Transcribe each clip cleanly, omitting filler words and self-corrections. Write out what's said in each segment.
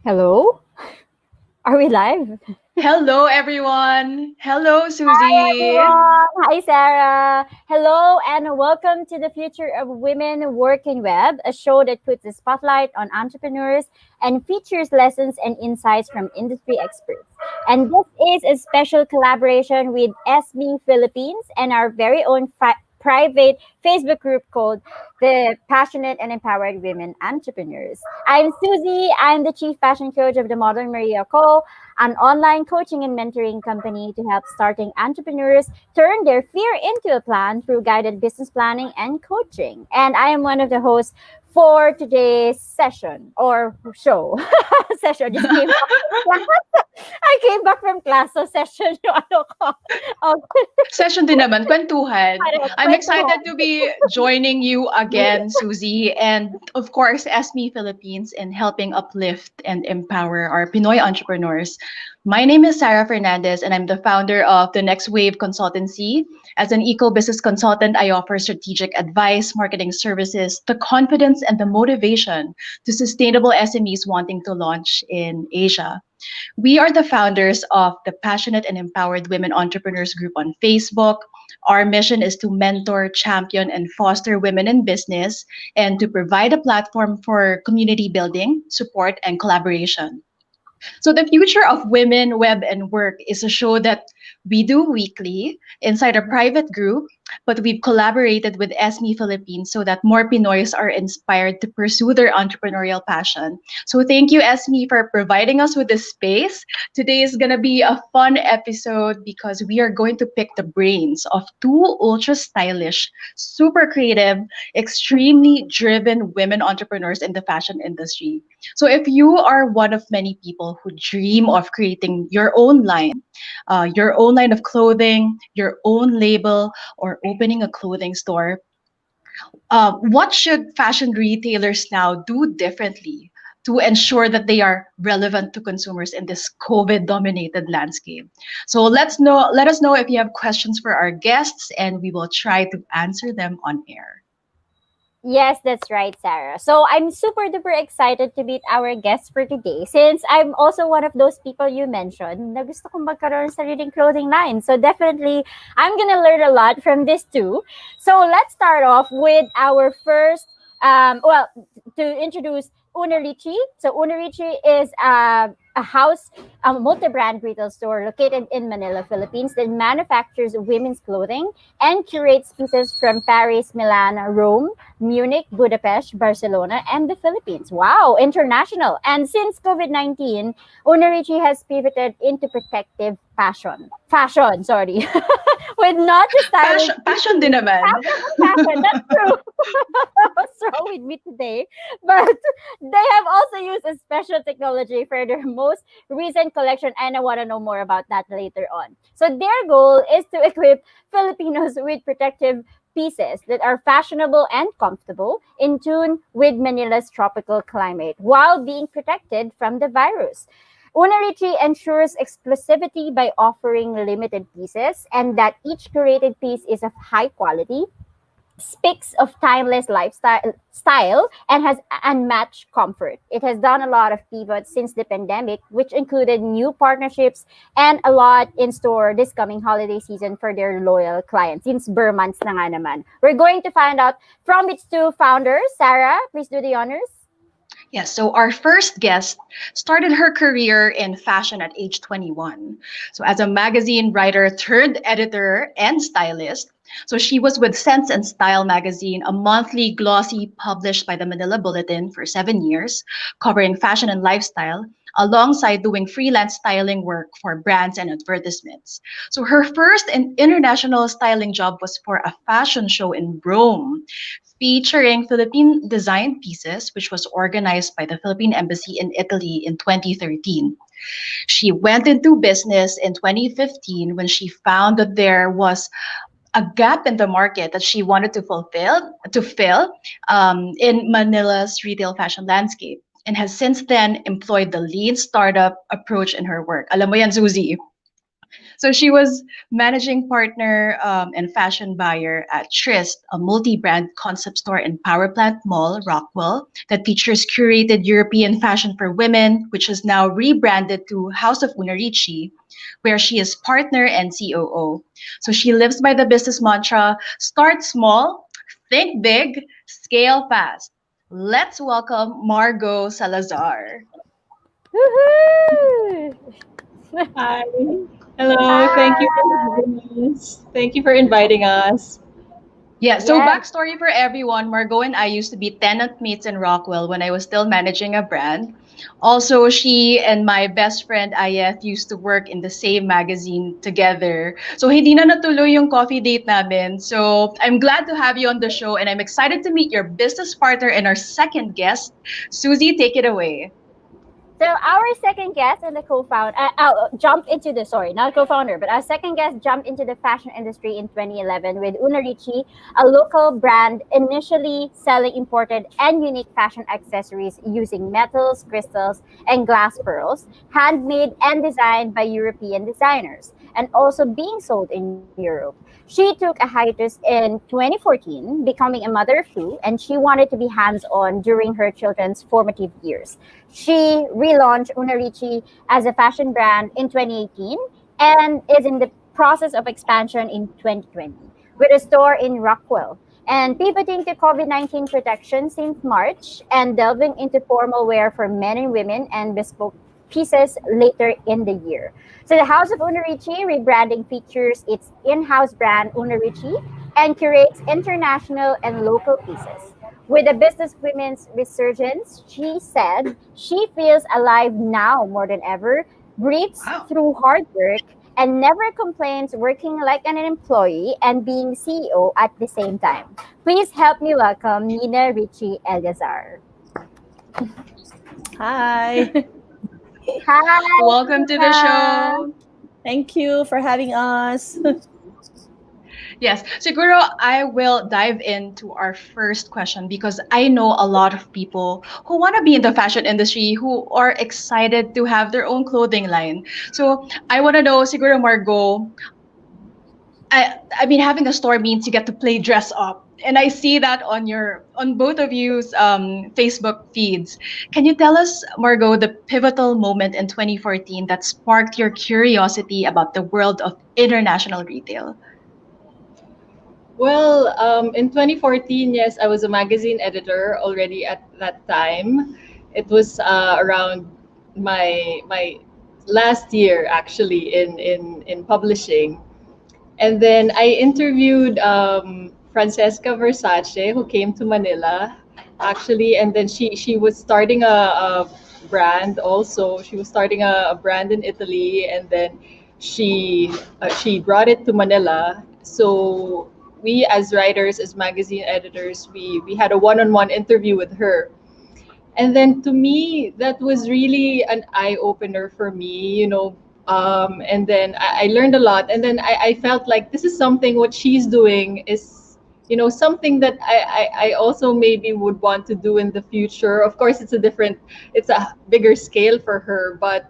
Hello? Are we live? Hello, everyone. Hello, Hi, Susie. everyone. Hi, Sarah. Hello, and welcome to the Future of Women Working Web, a show that puts a spotlight on entrepreneurs and features lessons and insights from industry experts. And this is a special collaboration with ESME Philippines and our very own private Facebook group called the Passionate and Empowered Women Entrepreneurs. I'm Susie. I'm the Chief Fashion Coach of the Modern Maria Co., an online coaching and mentoring company to help starting entrepreneurs turn their fear into a plan through guided business planning and coaching. And I am one of the hosts for today's session or show. Session. Just came back from class. I came back from class. So session yung ano ko. Session din naman, kwentuhan. I'm Kwentuhan. excited to be joining you again, Susie, and of course, ESME Philippines in helping uplift and empower our Pinoy entrepreneurs. My name is Sarah Fernandez, and I'm the founder of the Next Wave Consultancy. As an eco-business consultant, I offer strategic advice, marketing services, the confidence and the motivation to sustainable SMEs wanting to launch in Asia. We are the founders of the Passionate and Empowered Women Entrepreneurs Group on Facebook. Our mission is to mentor, champion, and foster women in business and to provide a platform for community building, support, and collaboration. So, the future of women, web, and work is a show that we do weekly inside a private group, but we've collaborated with ESME Philippines so that more Pinoys are inspired to pursue their entrepreneurial passion. So, thank you, ESME, for providing us with this space. Today is going to be a fun episode because we are going to pick the brains of two ultra stylish, super creative, extremely driven women entrepreneurs in the fashion industry. So if you are one of many people who dream of creating your own line of clothing, your own label, or opening a clothing store, what should fashion retailers now do differently to ensure that they are relevant to consumers in this COVID-dominated landscape? So let us know if you have questions for our guests, and we will try to answer them on air. Yes, that's right, Sarah. So I'm super duper excited to meet our guest for today since I'm also one of those people you mentioned na gusto kong magkaroon ng sariling clothing line. So definitely, I'm gonna learn a lot from this too. So let's start off with our first, to introduce Una Ricci. So Una Ricci is a multi-brand retail store located in Manila, Philippines that manufactures women's clothing and curates pieces from Paris, Milan, Rome, Munich, Budapest, Barcelona, and the Philippines. Wow, international. And since COVID-19, Una Ricci has pivoted into protective fashion, sorry. With not just stylish Passion din naman. fashion, that's true. What's wrong with me today? But they have also used a special technology for their most recent collection, and I want to know more about that later on. So their goal is to equip Filipinos with protective pieces that are fashionable and comfortable, in tune with Manila's tropical climate, while being protected from the virus. Una Ricci ensures exclusivity by offering limited pieces and that each curated piece is of high quality, speaks of timeless style and has unmatched comfort. It has done a lot of pivots since the pandemic, which included new partnerships and a lot in store this coming holiday season for their loyal clients. Since months na nga naman. We're going to find out from its two founders. Sarah, please do the honors. Yes, so our first guest started her career in fashion at age 21. So, as a magazine writer turned editor and stylist, so she was with Sense and Style magazine, a monthly glossy published by the Manila Bulletin for 7 years, covering fashion and lifestyle, alongside doing freelance styling work for brands and advertisements. So her first international styling job was for a fashion show in Rome, featuring Philippine designed pieces, which was organized by the Philippine Embassy in Italy in 2013. She went into business in 2015 when she found that there was a gap in the market that she wanted to fill in Manila's retail fashion landscape, and has since then employed the lean startup approach in her work. Alam mo yan, Susie. So she was managing partner and fashion buyer at Trist, a multi-brand concept store in Power Plant Mall, Rockwell, that features curated European fashion for women, which is now rebranded to House of Una Ricci, where she is partner and COO. So she lives by the business mantra: start small, think big, scale fast. Let's welcome Margo Salazar. Woohoo! Hi. Hello. Thank you Hi. for having us. Thank you for inviting us. Yeah, so Yes. backstory for everyone: Margot and I used to be tenant mates in Rockwell when I was still managing a brand. Also, she and my best friend Ayeth used to work in the same magazine together. So hindi na natuloy yung coffee date namin. So I'm glad to have you on the show, and I'm excited to meet your business partner and our second guest. Suzie, take it away. So our second guest and the co-founder, jumped into the sorry, not co-founder, but our second guest jumped into the fashion industry in 2011 with Una Ricci, a local brand initially selling imported and unique fashion accessories using metals, crystals, and glass pearls, handmade and designed by European designers, and also being sold in Europe. She took a hiatus in 2014, becoming a mother of two, and she wanted to be hands-on during her children's formative years. She relaunched Una Ricci as a fashion brand in 2018 and is in the process of expansion in 2020 with a store in Rockwell. And pivoting to COVID-19 protection since March and delving into formal wear for men and women and bespoke pieces later in the year. So the House of Una Ricci rebranding features its in-house brand Una Ricci and curates international and local pieces. With the businesswomen's resurgence, she said she feels alive now more than ever, breathes Wow. through hard work, and never complains working like an employee and being CEO at the same time. Please help me welcome Nina Ricci Eleazar. Hi. Hi, Welcome to the Nina. show. Thank you for having us. Yes, siguro I will dive into our first question because I know a lot of people who want to be in the fashion industry who are excited to have their own clothing line. So I want to know, siguro Margot, I mean having a store means you get to play dress up. And I see that on both of you's Facebook feeds. Can you tell us, Margot, the pivotal moment in 2014 that sparked your curiosity about the world of international retail? Well, in 2014, yes, I was a magazine editor already at that time. It was around my last year actually in publishing. And then I interviewed Francesca Versace, who came to Manila, actually, and then she was starting a brand also. She was starting a brand in Italy, and then she brought it to Manila. So we, as writers, as magazine editors, we had a one-on-one interview with her, and then to me that was really an eye opener for me, and then I learned a lot, and then I felt like this is something what she's doing is something that I also maybe would want to do in the future. Of course it's a bigger scale for her, but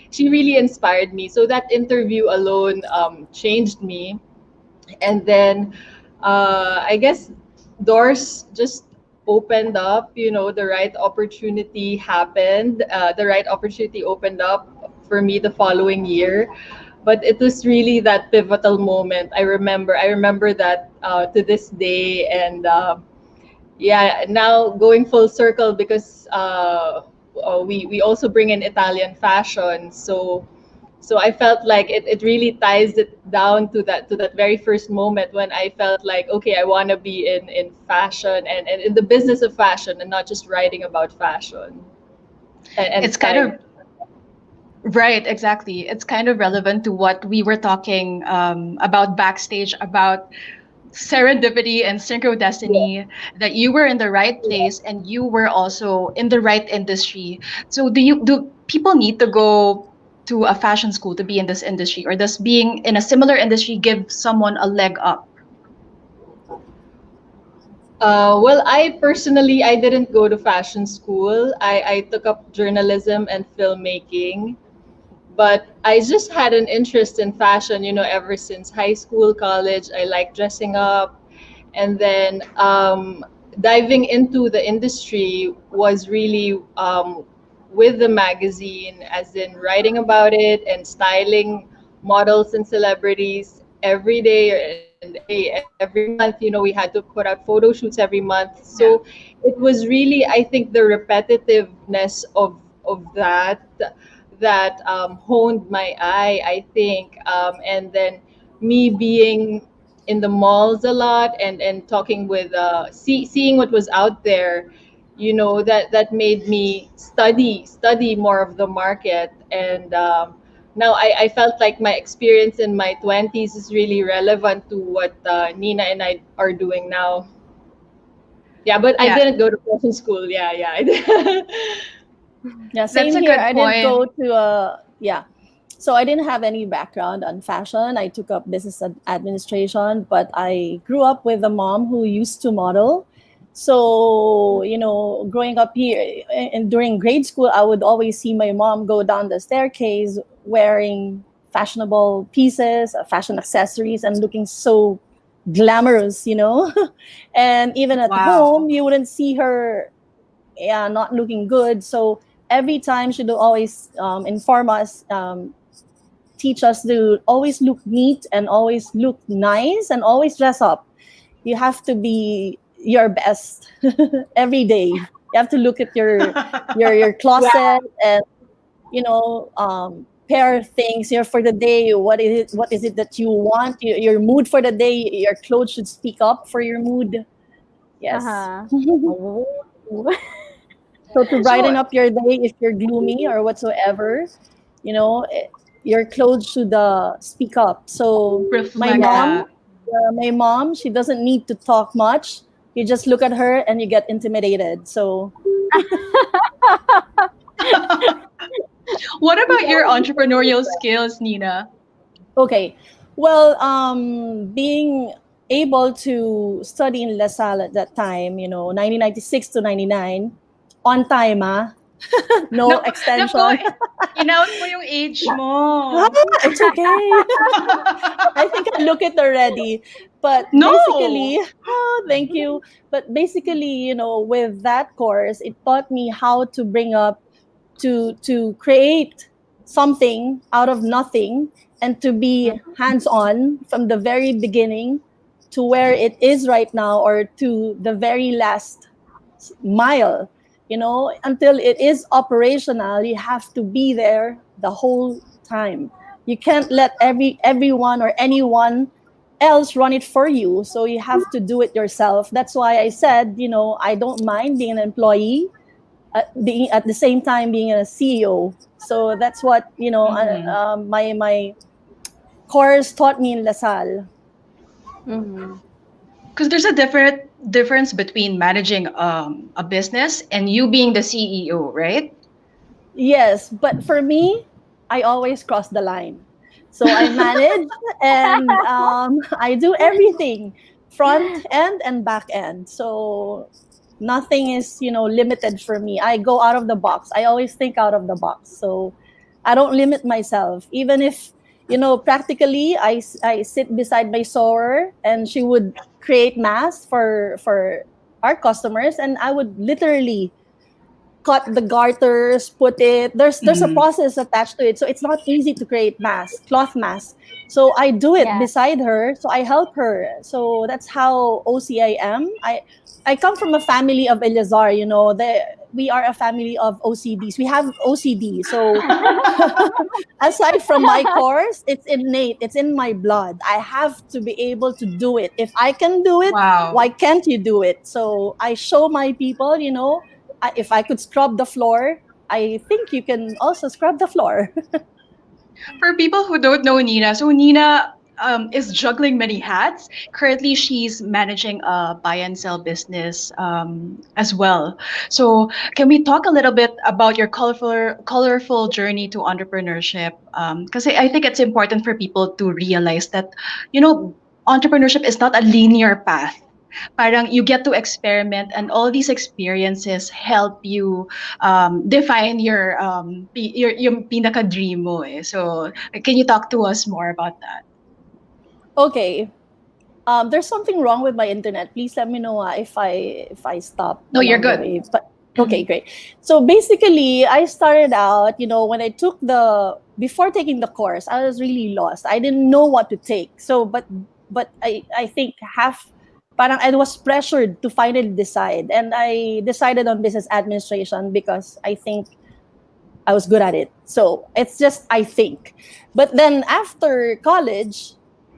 she really inspired me, so that interview alone changed me. And then I guess doors just opened up. The right opportunity happened. The right opportunity opened up for me the following year, but it was really that pivotal moment. I remember that to this day. And yeah, now going full circle, because we also bring in Italian fashion. So I felt like it really ties it down to that very first moment when I felt like, okay, I want to be in fashion, and in the business of fashion, and not just writing about fashion and It's kind style. of right, exactly. It's kind of relevant to what we were talking about backstage about serendipity and synchrodestiny, that you were in the right place and you were also in the right industry. So do people need to go to a fashion school to be in this industry, or does being in a similar industry give someone a leg up? Well, I didn't go to fashion school. I took up journalism and filmmaking. But I just had an interest in fashion, ever since high school, college. I like dressing up. And then diving into the industry was really with the magazine, as in writing about it and styling models and celebrities every day and every month. We had to put out photo shoots every month. Yeah. So it was really, I think, the repetitiveness of that honed my eye, I think. And then me being in the malls a lot, and talking with seeing what was out there, that made me study more of the market. And now I felt like my experience in my 20s is really relevant to what Nina and I are doing now. Yeah, but I Yeah, didn't go to fashion school. Yeah, I did. Yeah, that's same a here. good I didn't point. go to yeah. So I didn't have any background on fashion. I took up business administration, but I grew up with a mom who used to model. So, growing up here and during grade school, I would always see my mom go down the staircase wearing fashionable pieces, fashion accessories, and looking so glamorous. And even at Wow. home, you wouldn't see her, yeah, not looking good. So every time she'd always inform us, teach us to always look neat and always look nice and always dress up. You have to be your best every day. You have to look at your Yeah. closet and pair things, for the day. What is it that you want? Your mood for the day. Your clothes should speak up for your mood. Yes. Uh-huh. Oh. So to So brighten up your day, if you're gloomy or whatsoever, you know, eh, your clothes should speak up. So my reflect Yeah. mom, that. my mom, she doesn't need to talk much. You just look at her and you get intimidated. So What about your entrepreneurial skills, Nina? okay, well, being able to study in La Salle at that time, 1996 to 99, on time, no Naku, naku, extension. in-out mo yung age Ah, mo. it's okay. I think I look it already. But No. basically, oh, thank you. But basically, with that course, it taught me how to bring up to create something out of nothing and to be hands-on from the very beginning to where it is right now, or to the very last mile. Until it is operational, you have to be there the whole time. You can't let everyone or anyone else run it for you, so you have to do it yourself. That's why I said, I don't mind being an employee, being at the same time being a CEO. So that's what Mhm. my course taught me in LaSalle. Mm-hmm. Because there's a different difference between managing a business and you being the CEO, right? Yes, but for me, I always cross the line. So I manage and I do everything, front end and back end. So nothing is, limited for me. I go out of the box. I always think out of the box. So I don't limit myself. Even if, practically I sit beside my sewer and she would create masks for our customers, and I would literally cut the garters, put it. There's a Mhm. process attached to it, so it's not easy to create mask, cloth mask. So I do it Yeah. beside her. So I help her. So that's how OCI am. I come from a family of Eleazar. We are a family of OCDs. We have OCD. So aside from my course, it's innate. It's in my blood. I have to be able to do it. If I can do it, Wow. why can't you do it? So I show my people, if I could scrub the floor, I think you can also scrub the floor. For people who don't know Nina, so Nina is juggling many hats. Currently, she's managing a buy and sell business as well. So, can we talk a little bit about your colorful journey to entrepreneurship? Because I think it's important for people to realize that, you know, entrepreneurship is not a linear path. parang you get to experiment, and all these experiences help you define your yung pinaka dream mo eh. So can you talk to us more about that? Okay. There's something wrong with my internet. Please let me know if I stop. No, you're along the good. way. But okay, great. So basically, I started out. When I took before taking the course, I was really lost. I didn't know what to take. So, but I think parang I was pressured to finally decide, and I decided on business administration because I think I was good at it. So it's just I think. But then after college,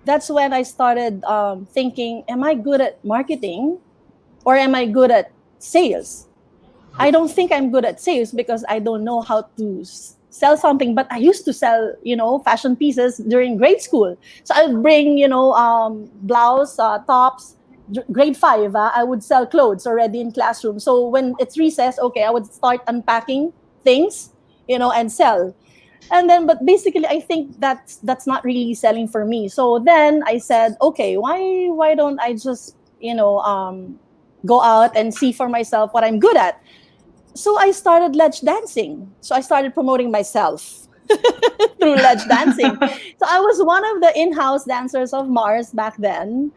that's when I started thinking, am I good at marketing or am I good at sales? I don't think I'm good at sales because I don't know how to sell something, but I used to sell, fashion pieces during grade school. So I would bring, blouse, tops, grade 5, I would sell clothes already in classroom. So when it's recess, okay, I would start unpacking things, and sell. And then, but basically, I think that's not really selling for me. So then I said, okay, why don't I just go out and see for myself what I'm good at? So I started ledge dancing. So I started promoting myself through ledge dancing. So I was one of the in-house dancers of Mars back then,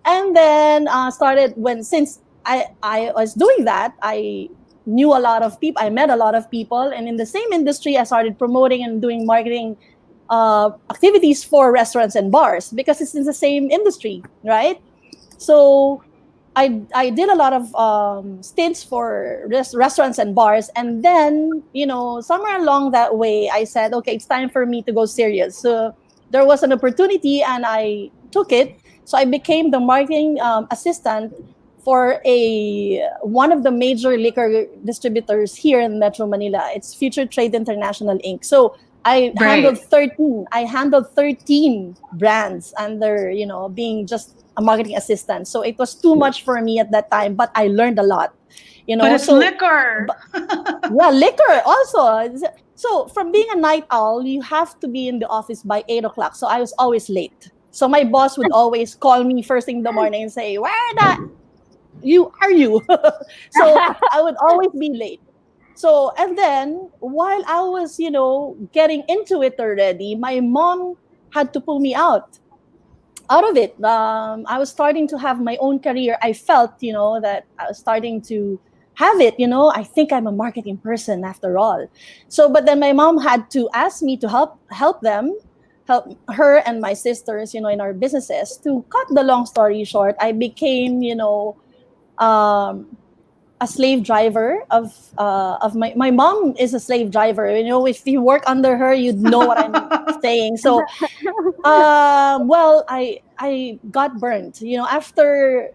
and then since I was doing that, I knew a lot of people. I met a lot of people, and in the same industry, I started promoting and doing marketing activities for restaurants and bars because it's in the same industry, right? So I did a lot of stints for restaurants and bars, and then somewhere along that way, I said, okay, it's time for me to go serious. So there was an opportunity, and I took it. So I became the marketing assistant for one of the major liquor distributors here in Metro Manila. It's Future Trade International Inc. So I handled 13 brands under, being just a marketing assistant. So it was too much for me at that time, but I learned a lot. But it's liquor. Yeah, liquor also. So from being a night owl, you have to be in the office by 8 o'clock. So I was always late. So my boss would always call me first thing in the morning and say, where are you? So I would always be late. So, and then while I was, getting into it already, my mom had to pull me out of it. I was starting to have my own career. I felt, that I was starting to have it, I think I'm a marketing person after all. So, but then my mom had to ask me to help her and my sisters, in our businesses. To cut the long story short, I became, a slave driver of my mom is a slave driver. If you work under her, you'd know what I'm saying. So, well, I got burnt. After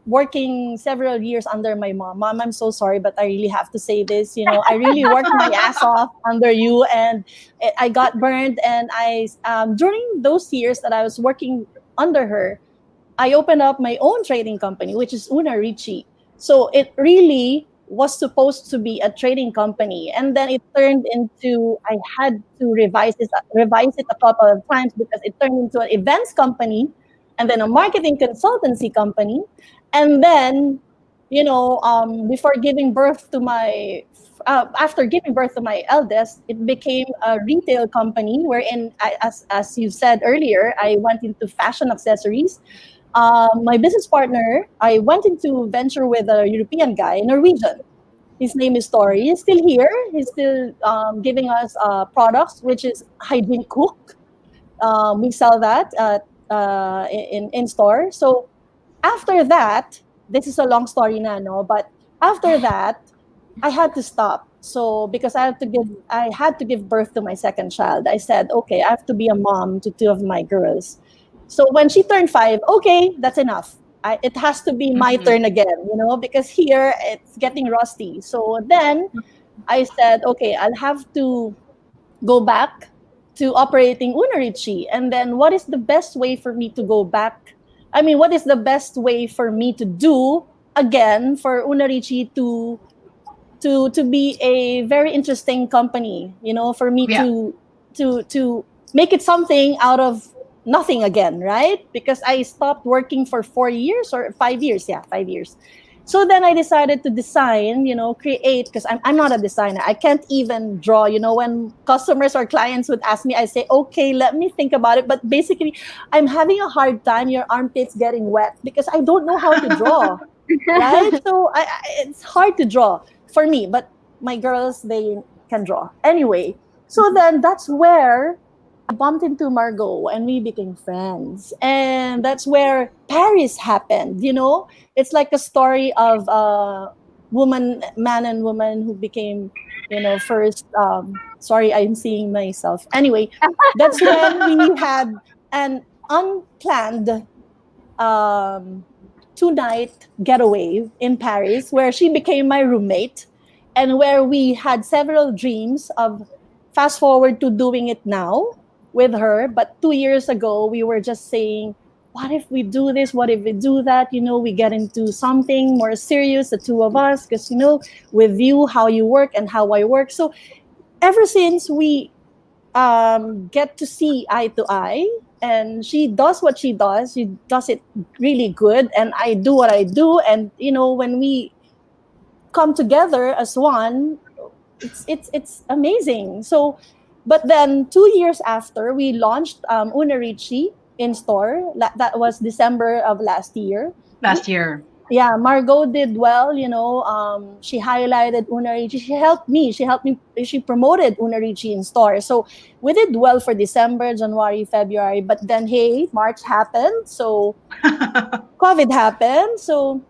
working several years under my mom. Mom, I'm so sorry, but I really have to say this. I really worked my ass off under you, and I got burned. And during those years that I was working under her, I opened up my own trading company, which is Una Ricci. So it really was supposed to be a trading company, and then it turned into, I had to revise it a couple of times because it turned into an events company, and then a marketing consultancy company, and then before giving birth to after giving birth to my eldest, it became a retail company wherein, as you said earlier, I went into fashion accessories. My business partner, I went into venture with a European guy, Norwegian. His name is Tori. He's still here. He's still giving us products, which is hygiene cook. We sell that in store. So after that, this is a long story now, no? But after that, I had to stop. So because I had to give birth to my second child. I said, okay, I have to be a mom to two of my girls. So when she turned 5, okay, that's enough. It has to be my turn again, because here it's getting rusty. So then I said, okay, I'll have to go back to operating Una Ricci. And then what is the best way for me to go back? I mean, what is the best way for me to do again for Una Ricci to be a very interesting company, for me to make it something out of nothing again, right? Because I stopped working for 4 years or 5 years. Yeah, 5 years. So then I decided to design, create, because I'm not a designer. I can't even draw. When customers or clients would ask me, I say, okay, let me think about it. But basically, I'm having a hard time, your armpits getting wet, because I don't know how to draw, right? So it's hard to draw for me, but my girls, they can draw. Anyway, so then that's where I bumped into Margot and we became friends. And that's where Paris happened, It's like a story of man and woman who became, first. Sorry, I'm seeing myself. Anyway, that's when we had an unplanned um, 2-night getaway in Paris where she became my roommate and where we had several dreams of fast forward to doing it now with her. But 2 years ago, we were just saying, what if we do this? What if we do that? We get into something more serious, the two of us, because, with you, how you work and how I work. So ever since we get to see eye to eye, and she does what she does it really good, and I do what I do, and when we come together as one, it's amazing. So, but then 2 years after, we launched Una Ricci in store. That was December of last year. Last year. Yeah, Margot did well. She highlighted Una Ricci. She helped me. She promoted Una Ricci in store. So we did well for December, January, February. But then, hey, March happened. So COVID happened. So,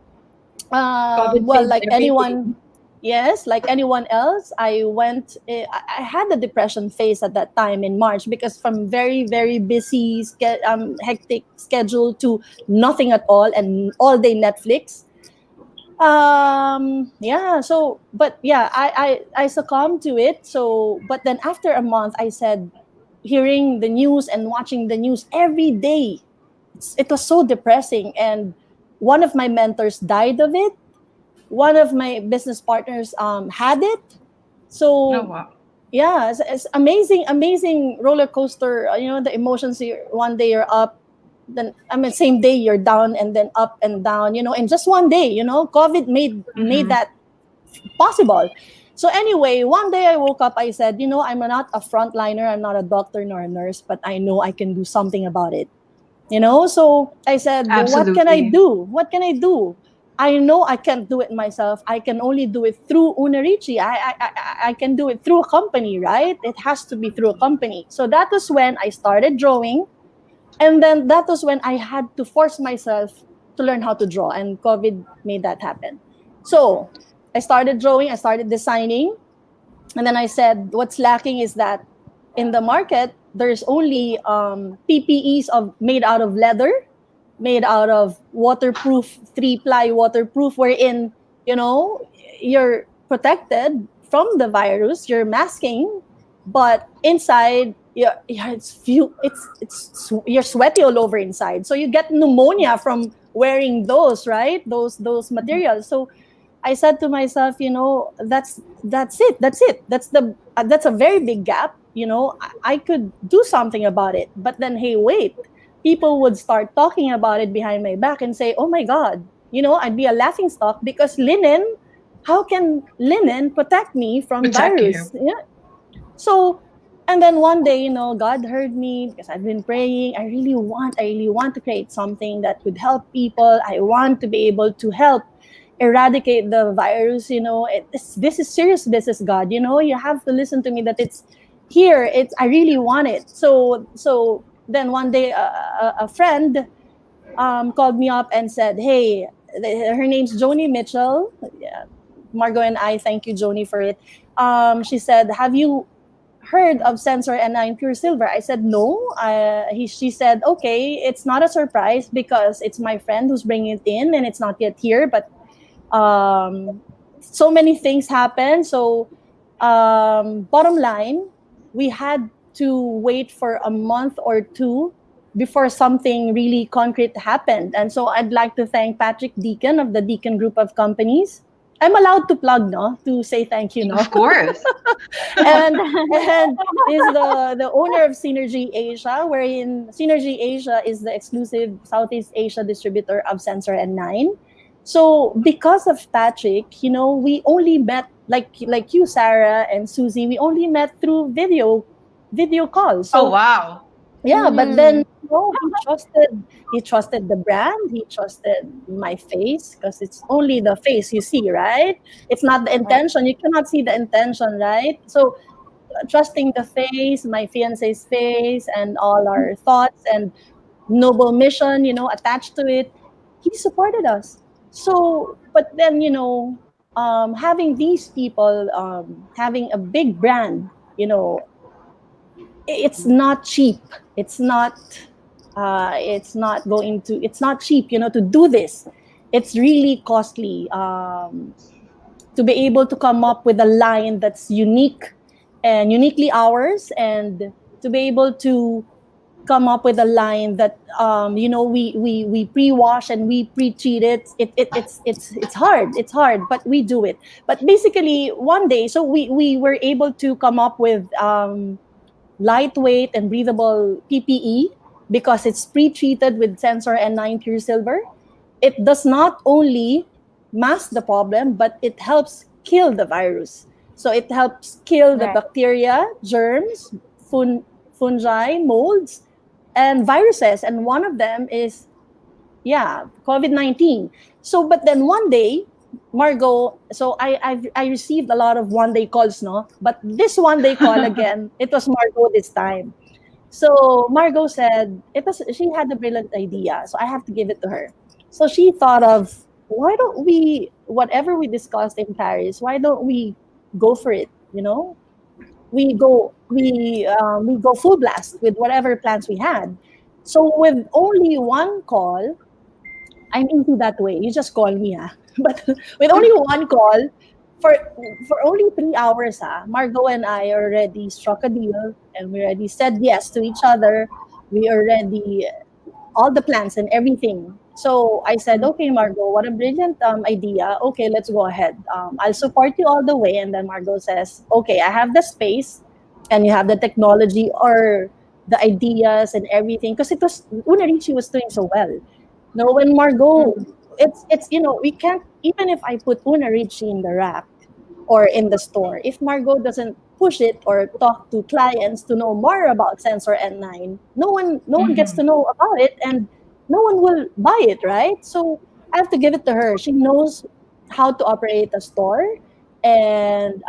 COVID well, changed like everything. anyone, yes, like anyone else, I had the depression phase at that time in March because from very, very busy, hectic schedule to nothing at all and all day Netflix. Yeah, so, but yeah, I succumbed to it. So, but then after a month, I said, hearing the news and watching the news every day, it was so depressing. And one of my mentors died of it. One of my business partners had it. Oh, So wow. yeah, it's amazing roller coaster. The emotions. One day you're up, then same day you're down, and then up and down. In just one day. COVID made that possible. So anyway, one day I woke up. I said, I'm not a frontliner. I'm not a doctor nor a nurse, but I know I can do something about it. So I said, what can I Absolutely. do? What can I do? I know I can't do it myself. I can only do it through Una Ricci. I can do it through a company, right? It has to be through a company. So that was when I started drawing. And then that was when I had to force myself to learn how to draw. And COVID made that happen. So I started drawing, I started designing. And then I said, what's lacking is that in the market, there's only PPEs made out of leather, made out of waterproof, 3-ply waterproof, wherein, you're protected from the virus, you're masking, but inside, you're sweaty all over inside. So you get pneumonia from wearing those, right? Those materials. So I said to myself, that's it. That's a very big gap. I could do something about it. But then, hey, wait, people would start talking about it behind my back and say, oh my God, I'd be a laughing stock because linen. How can linen protect me from Protect you. virus? Yeah. So, and then one day, God heard me because I've been praying. I really want to create something that could help people. I want to be able to help eradicate the virus. This is serious business, God. You have to listen to me that it's here. I really want it. So then one day a friend called me up and said, hey, her name's Joni Mitchell. Yeah, Margo and I thank you, Joni, for it. She said, have you heard of Sensor N9 Pure Silver? I said, no. She said, okay, it's not a surprise because it's my friend who's bringing it in and it's not yet here, but so many things happen. So bottom line, we had to wait for a month or two before something really concrete happened. And so I'd like to thank Patrick Deacon of the Deacon Group of Companies I'm allowed to plug, no? To say thank you, no? Of course. and is the owner of Synergy Asia, wherein Synergy Asia is the exclusive Southeast Asia distributor of Sensor N9. So because of Patrick, we only met like you, Sarah and Susie. We only met through video calls. So Oh, wow. yeah, but then Mhm. he trusted the brand, he trusted my face, because it's only the face you see, right? It's not the Right. intention. You cannot see the intention, right? So trusting the face, my fiance's face, and all our thoughts and noble mission, attached to it, he supported us. So, but then, having these people, having a big brand, it's not cheap. It's not. It's not cheap, to do this. It's really costly. To be able to come up with a line that's unique and uniquely ours, and to be able to come up with a line that we pre-wash and we pre-treat it. It's hard, but we do it. But basically one day, so we were able to come up with lightweight and breathable PPE, because it's pre-treated with Sensor N9 Pure Silver. It does not only mask the problem, but it helps kill the virus. So it helps kill the Right. bacteria, germs, fungi, molds, and viruses. And one of them is, COVID-19. So, but then one day, Margo, so I received a lot of one day calls, no? But this one day call again, it was Margo this time. So Margo said she had a brilliant idea, so I have to give it to her. So she thought of, why don't we, whatever we discussed in Paris, why don't we go for it? We go full blast with whatever plans we had. So with only one call, I'm easy that way. You just call me, ah. But with only one call, for only 3 hours, Margo and I already struck a deal, and we already said yes to each other. We already all the plans and everything. So I said, okay, Margo, what a brilliant idea. Okay, let's go ahead. I'll support you all the way. And then Margo says, okay, I have the space, and you have the technology or the ideas and everything. Because it was Una Ricci was doing so well. No, when Margo, it's we can't, even if I put Una Ricci in the rack or in the store, if Margo doesn't push it or talk to clients to know more about Sensor N9, no one gets to know about it, and no one will buy it, right? So I have to give it to her. She knows how to operate a store, and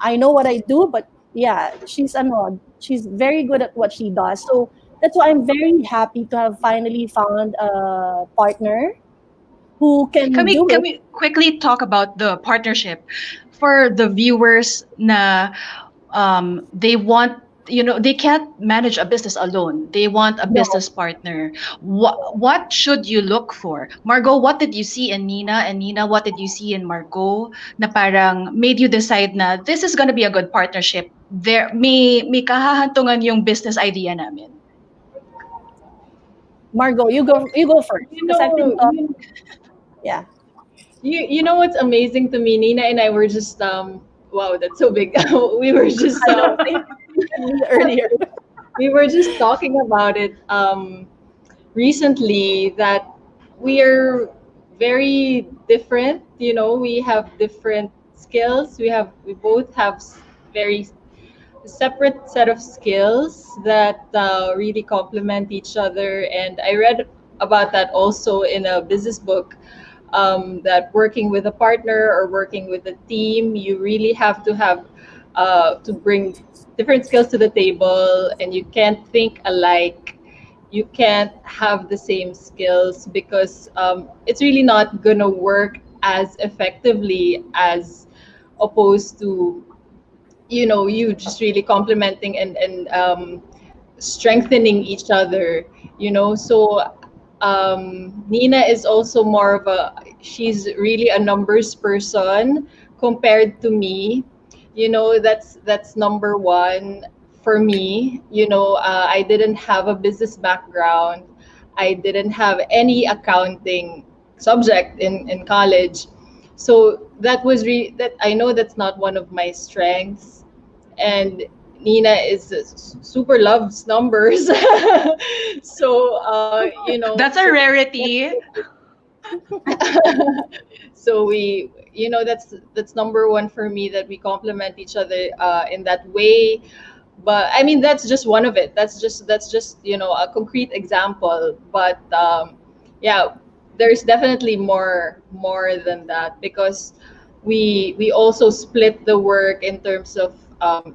I know what I do, but yeah, she's very good at what she does. So that's why I'm very happy to have finally found a partner who Can can we do can it. we quickly talk about the partnership for the viewers na they want, they can't manage a business alone. They want a No, business partner. What should you look for? Margo, what did you see in Nina? And Nina, what did you see in Margo na parang made you decide na this is gonna be a good partnership? There may kahahantungan yung business idea namin. Margo, you go first, You because I've been know, talking. Yeah. you know what's amazing to me? Nina and I were just wow, that's so big. We were just I know. Thank you earlier. we were just talking about it recently, that we are very different. We have different skills. We both have very separate set of skills that really complement each other. And I read about that also in a business book, that working with a partner or working with a team, you really have to have to bring different skills to the table, and you can't think alike. You can't have the same skills, because it's really not gonna work as effectively as opposed to you just really complementing and strengthening each other. So Nina is also more of she's really a numbers person compared to me. That's number one for me. I didn't have a business background. I didn't have any accounting subject in college. So that was that I know that's not one of my strengths, and Nina is super loves numbers. So That's a rarity. so we that's number one for me, that we complement each other in that way. But I mean, that's just one of it. That's just a concrete example. But yeah, there's definitely more than that, because we also split the work in terms of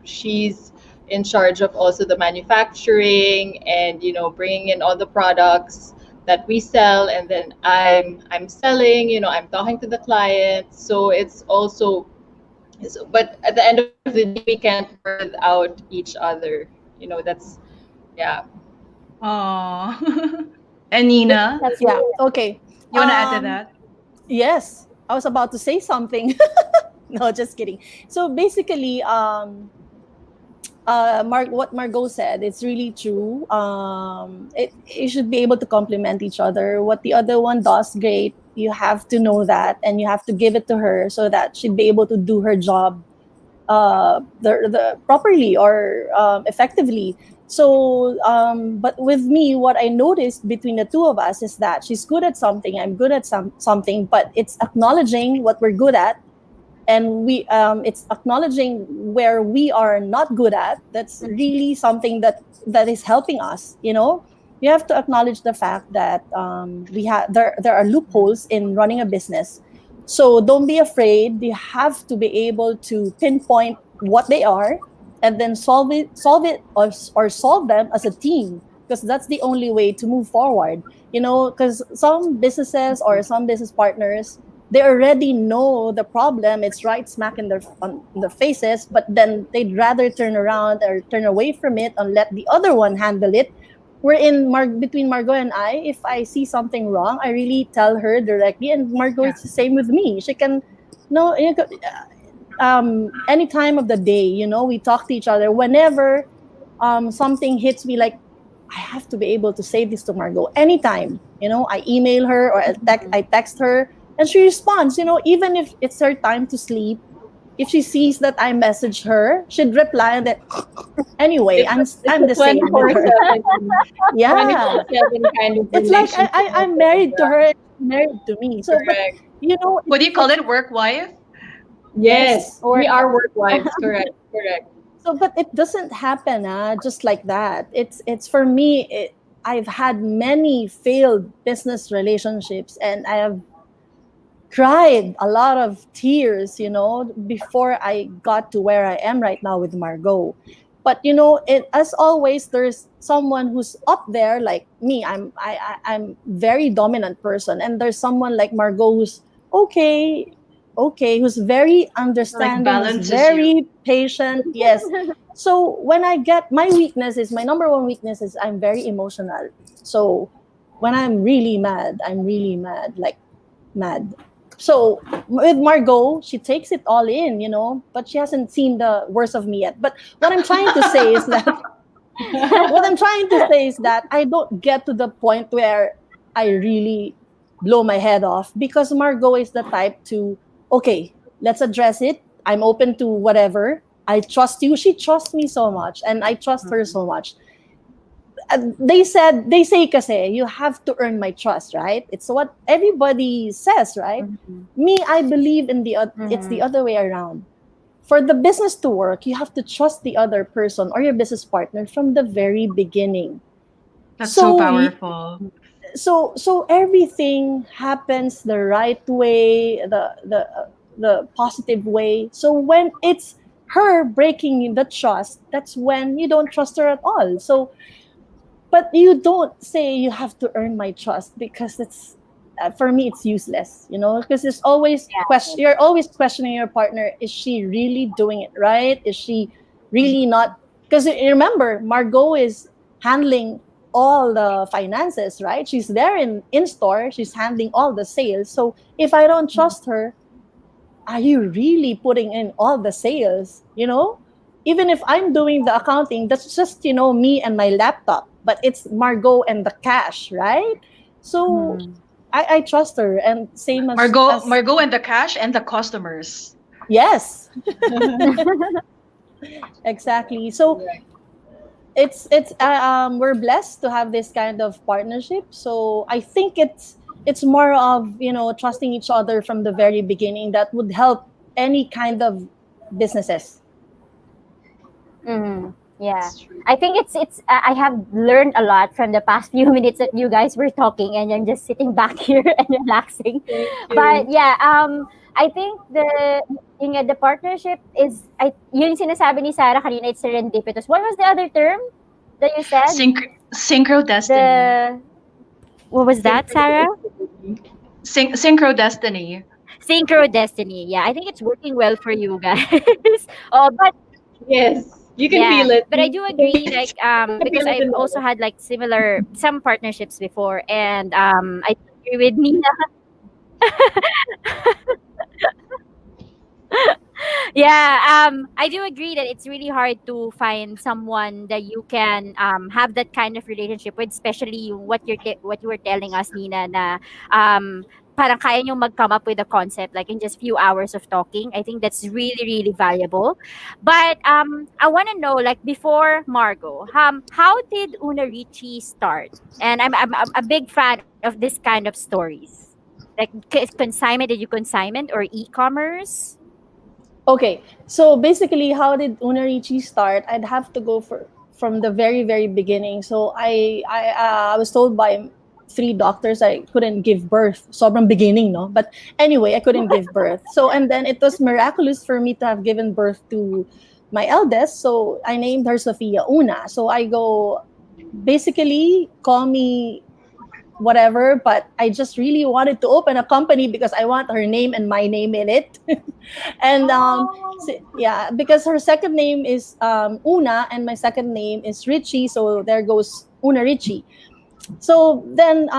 she's in charge of also the manufacturing, and bringing in all the products that we sell, and then I'm selling, I'm talking to the client. So it's also, but at the end of the day, we can't work without each other. That's, yeah. Aww. And Nina, That's Yeah. really Okay. you want to add to Um, that? Yes, I was about to say something. No, just kidding. So basically, what Margot said, it's really true. You should be able to complement each other. What the other one does great, you have to know that, and you have to give it to her so that she'd be able to do her job the properly or effectively. So, but with me, what I noticed between the two of us is that she's good at something, I'm good at something, but it's acknowledging what we're good at, and it's acknowledging where we are not good at. That's really something that is helping us. You have to acknowledge the fact that there are loopholes in running a business. So don't be afraid. You have to be able to pinpoint what they are, and then solve it, or solve them as a team, because that's the only way to move forward. Because some businesses or some business partners, they already know the problem. It's right smack in their faces, but then they'd rather turn around or turn away from it and let the other one handle it. Between Margot and I, if I see something wrong, I really tell her directly, and Margot Yeah. is the same with me. She can, no, any time of the day, we talk to each other. Whenever something hits me, like, I have to be able to say this to Margot anytime. I email her, or I text her, and she responds. Even if it's her time to sleep, if she sees that I message her, she'd reply, and then anyway, It's I'm a the same with her. 24/7, Yeah, 24/7 kind of it's like relationship. I'm married to her, and she's married to me. So, but Correct. What do you call it? Work wife? Yes, or we are work wives. Correct. Correct. so, but it doesn't happen just like that. It's for me. I've had many failed business relationships, and I have cried a lot of tears, before I got to where I am right now with Margot. But as always, there's someone who's up there like me. I'm very dominant person, and there's someone like Margot who's okay, who's very understanding, who's balances very patient. Yes. So when I get my number one weakness is I'm very emotional. So when I'm really mad, like mad. So with Margot, she takes it all in, but she hasn't seen the worst of me yet. But what I'm trying to say is that I don't get to the point where I really blow my head off, because Margot is the type to, okay, let's address it. I'm open to whatever. I trust you. She trusts me so much, and I trust her so much. They say kasi, you have to earn my trust, right? It's what everybody says, right? Me, I believe in it's the other way around. For the business to work, you have to trust the other person or your business partner from the very beginning. That's so So powerful. so everything happens the right way, the positive way. So when it's her breaking the trust, that's when you don't trust her at all. So, but you don't say you have to earn my trust, because it's for me it's useless, because there's always question. You're always questioning your partner. Is she really doing it right? Is she really not? Because remember, Margot is handling all the finances, right? She's there in store. She's handling all the sales. So if I don't trust her, are you really putting in all the sales? Even if I'm doing the accounting, that's just me and my laptop, but it's Margot and the cash, right? So I trust her, and same as Margo and the cash and the customers. yes, exactly. So it's we're blessed to have this kind of partnership. So I think it's more of, trusting each other from the very beginning that would help any kind of businesses. Yeah, I think it's I have learned a lot from the past few minutes that you guys were talking, and I'm just sitting back here and relaxing. Thank But you. yeah, I think the partnership is, yun yung sinasabi ni Sarah kanina, it's serendipitous. What was the other term that you said? Synchro destiny. What was that, Sarah? Synchro destiny. Synchro destiny. Yeah, I think it's working well for you guys. Oh, but Yes, you can yeah, feel it. but I do agree, like because feel it I've in the also air. had like some partnerships before, and I agree with Nina. Yeah, I do agree that it's really hard to find someone that you can have that kind of relationship with, especially what you were telling us, Nina, na parang kaya nyo mag-come up with a concept like in just few hours of talking. I think that's really, really valuable. But I want to know, like, before Margo, how did Una Ricci start? And I'm a big fan of this kind of stories. Like consignment, did you consignment or e-commerce? Okay, so basically, how did Una Ricci start? I'd have to go from the very very beginning. So I was told by three doctors I couldn't give birth. Sobrang beginning, no? But anyway, I couldn't give birth. So and then it was miraculous for me to have given birth to my eldest. So I named her Sophia Una. So I go, basically call me whatever, but I just really wanted to open a company because I want her name and my name in it. And yeah, because her second name is Una and my second name is Ricci, so there goes Una Ricci. So then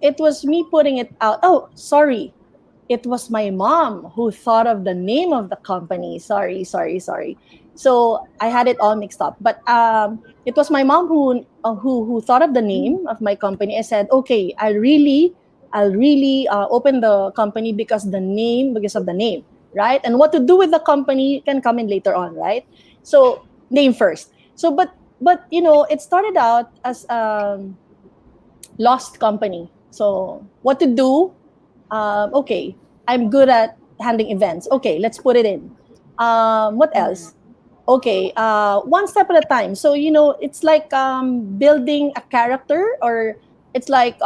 it was me putting it out. Oh, sorry. It was my mom who thought of the name of the company. Sorry. So I had it all mixed up. But it was my mom who thought of the name of my company. I said, okay, I'll really open the company because of the name, right? And what to do with the company can come in later on, right? So name first. So but it started out as lost company. So what to do? Okay, I'm good at handling events. Okay, let's put it in. What else? Okay, one step at a time. So it's like building a character, or it's like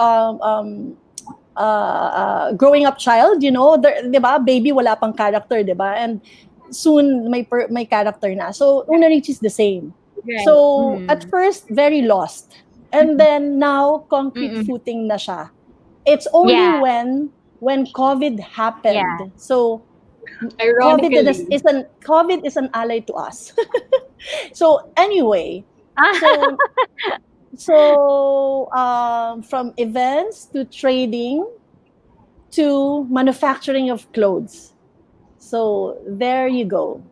growing up child. Diba? Baby wala pang character, diba? And soon may character na. So Una Ricci is the same. Right. So at first very lost, and then now concrete Mm-mm. footing na siya. It's only Yeah. when COVID happened. Yeah. So Ironically, COVID is an ally to us. So anyway, so from events to trading to manufacturing of clothes. So there you go.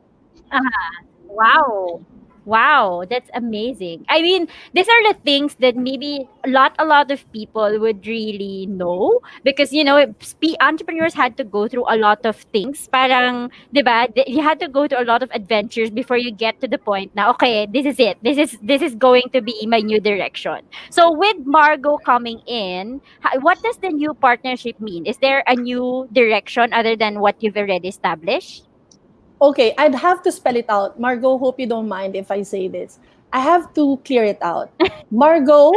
Wow. Wow, that's amazing. I mean, these are the things that maybe a lot of people would really know, because entrepreneurs had to go through a lot of things. Parang, 'di ba? You had to go through a lot of adventures before you get to the point now. Okay, this is it. This is going to be my new direction. So with Margo coming in, what does the new partnership mean? Is there a new direction other than what you've already established? Okay, I'd have to spell it out. Margo, hope you don't mind if I say this. I have to clear it out. Margo,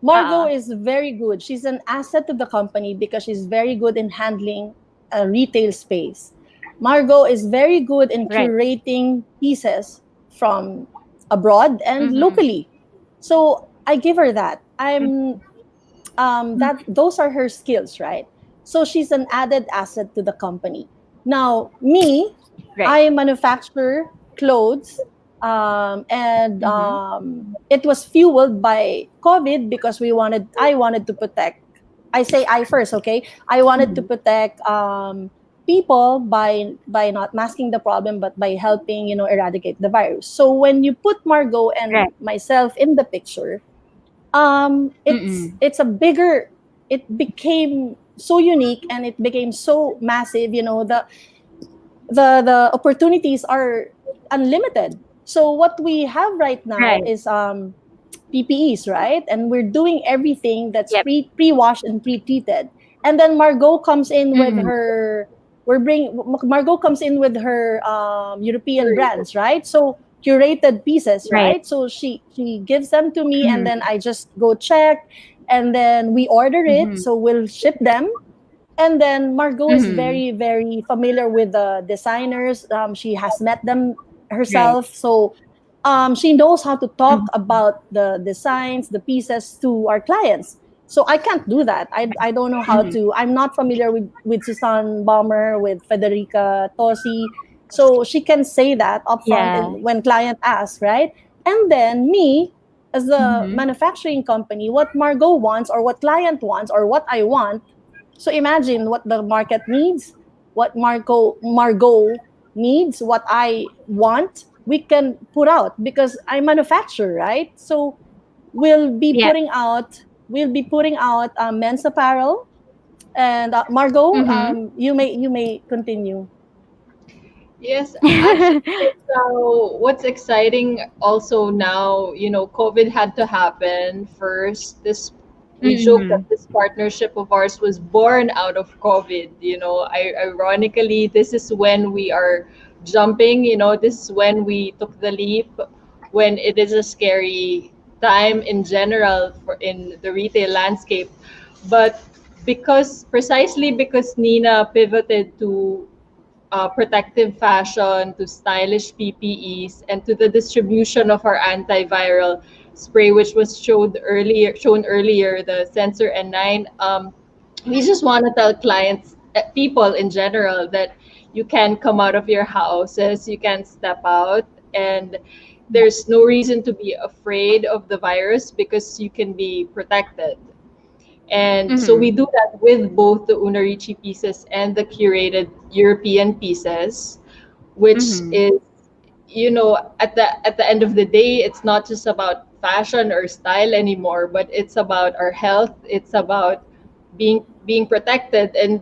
Margo Uh, is very good. She's an asset to the company because she's very good in handling a retail space. Margo is very good in right. curating pieces from abroad and Mm-hmm. locally. So I give her that. Those are her skills, right? So she's an added asset to the company. Now, me, Right. I manufacture clothes, and Mm-hmm. it was fueled by COVID because I wanted to protect. I say I first, okay? I wanted to protect people by not masking the problem, but by helping eradicate the virus. So when you put Margot and Right. myself in the picture, Mm-mm. it's a bigger it became so unique and it became so massive. The opportunities are unlimited. So what we have right now Right. is PPEs, right? And we're doing everything that's Yep. pre-washed and pre-treated. And then Margot comes in with Mhm. her Margot comes in with her European brands, right? So curated pieces, Right. right? So she gives them to me, and Mhm. then I just go check, and then we order it. Mhm. So we'll ship them, and then Margot is Mhm. very, very familiar with the designers. She has met them Right. herself. So she knows how to talk Mhm. about the designs, the pieces to our clients. So I can't do that. I don't know how Mhm. to. I'm not familiar with Susan Bomber, with Federica Tosi. So she can say that upfront Yeah. and when client asks, right? And then me, as the Mhm. manufacturing company, what Margot wants or what client wants or what I want. So imagine what the market needs, what Margot needs, what I want, we can put out because I manufacture, right? So Yeah. we'll be putting out men's apparel. And Margot, Mhm. you may continue. Yes, actually, what's exciting also now, COVID had to happen first. This We joke that Mhm. this partnership of ours was born out of COVID. Ironically, this is when we are jumping. This is when we took the leap, when it is a scary time in general in the retail landscape. But precisely because Nina pivoted to protective fashion to stylish PPEs and to the distribution of our antiviral spray, which was shown earlier, the Sensor N9. We just want to tell clients, people in general, that you can come out of your houses, you can step out, and there's no reason to be afraid of the virus because you can be protected. And so we Mhm. do that with both the Una Ricci pieces and the curated European pieces, which Mhm. is, at the end of the day, it's not just about fashion or style anymore, but it's about our health. It's about being protected, and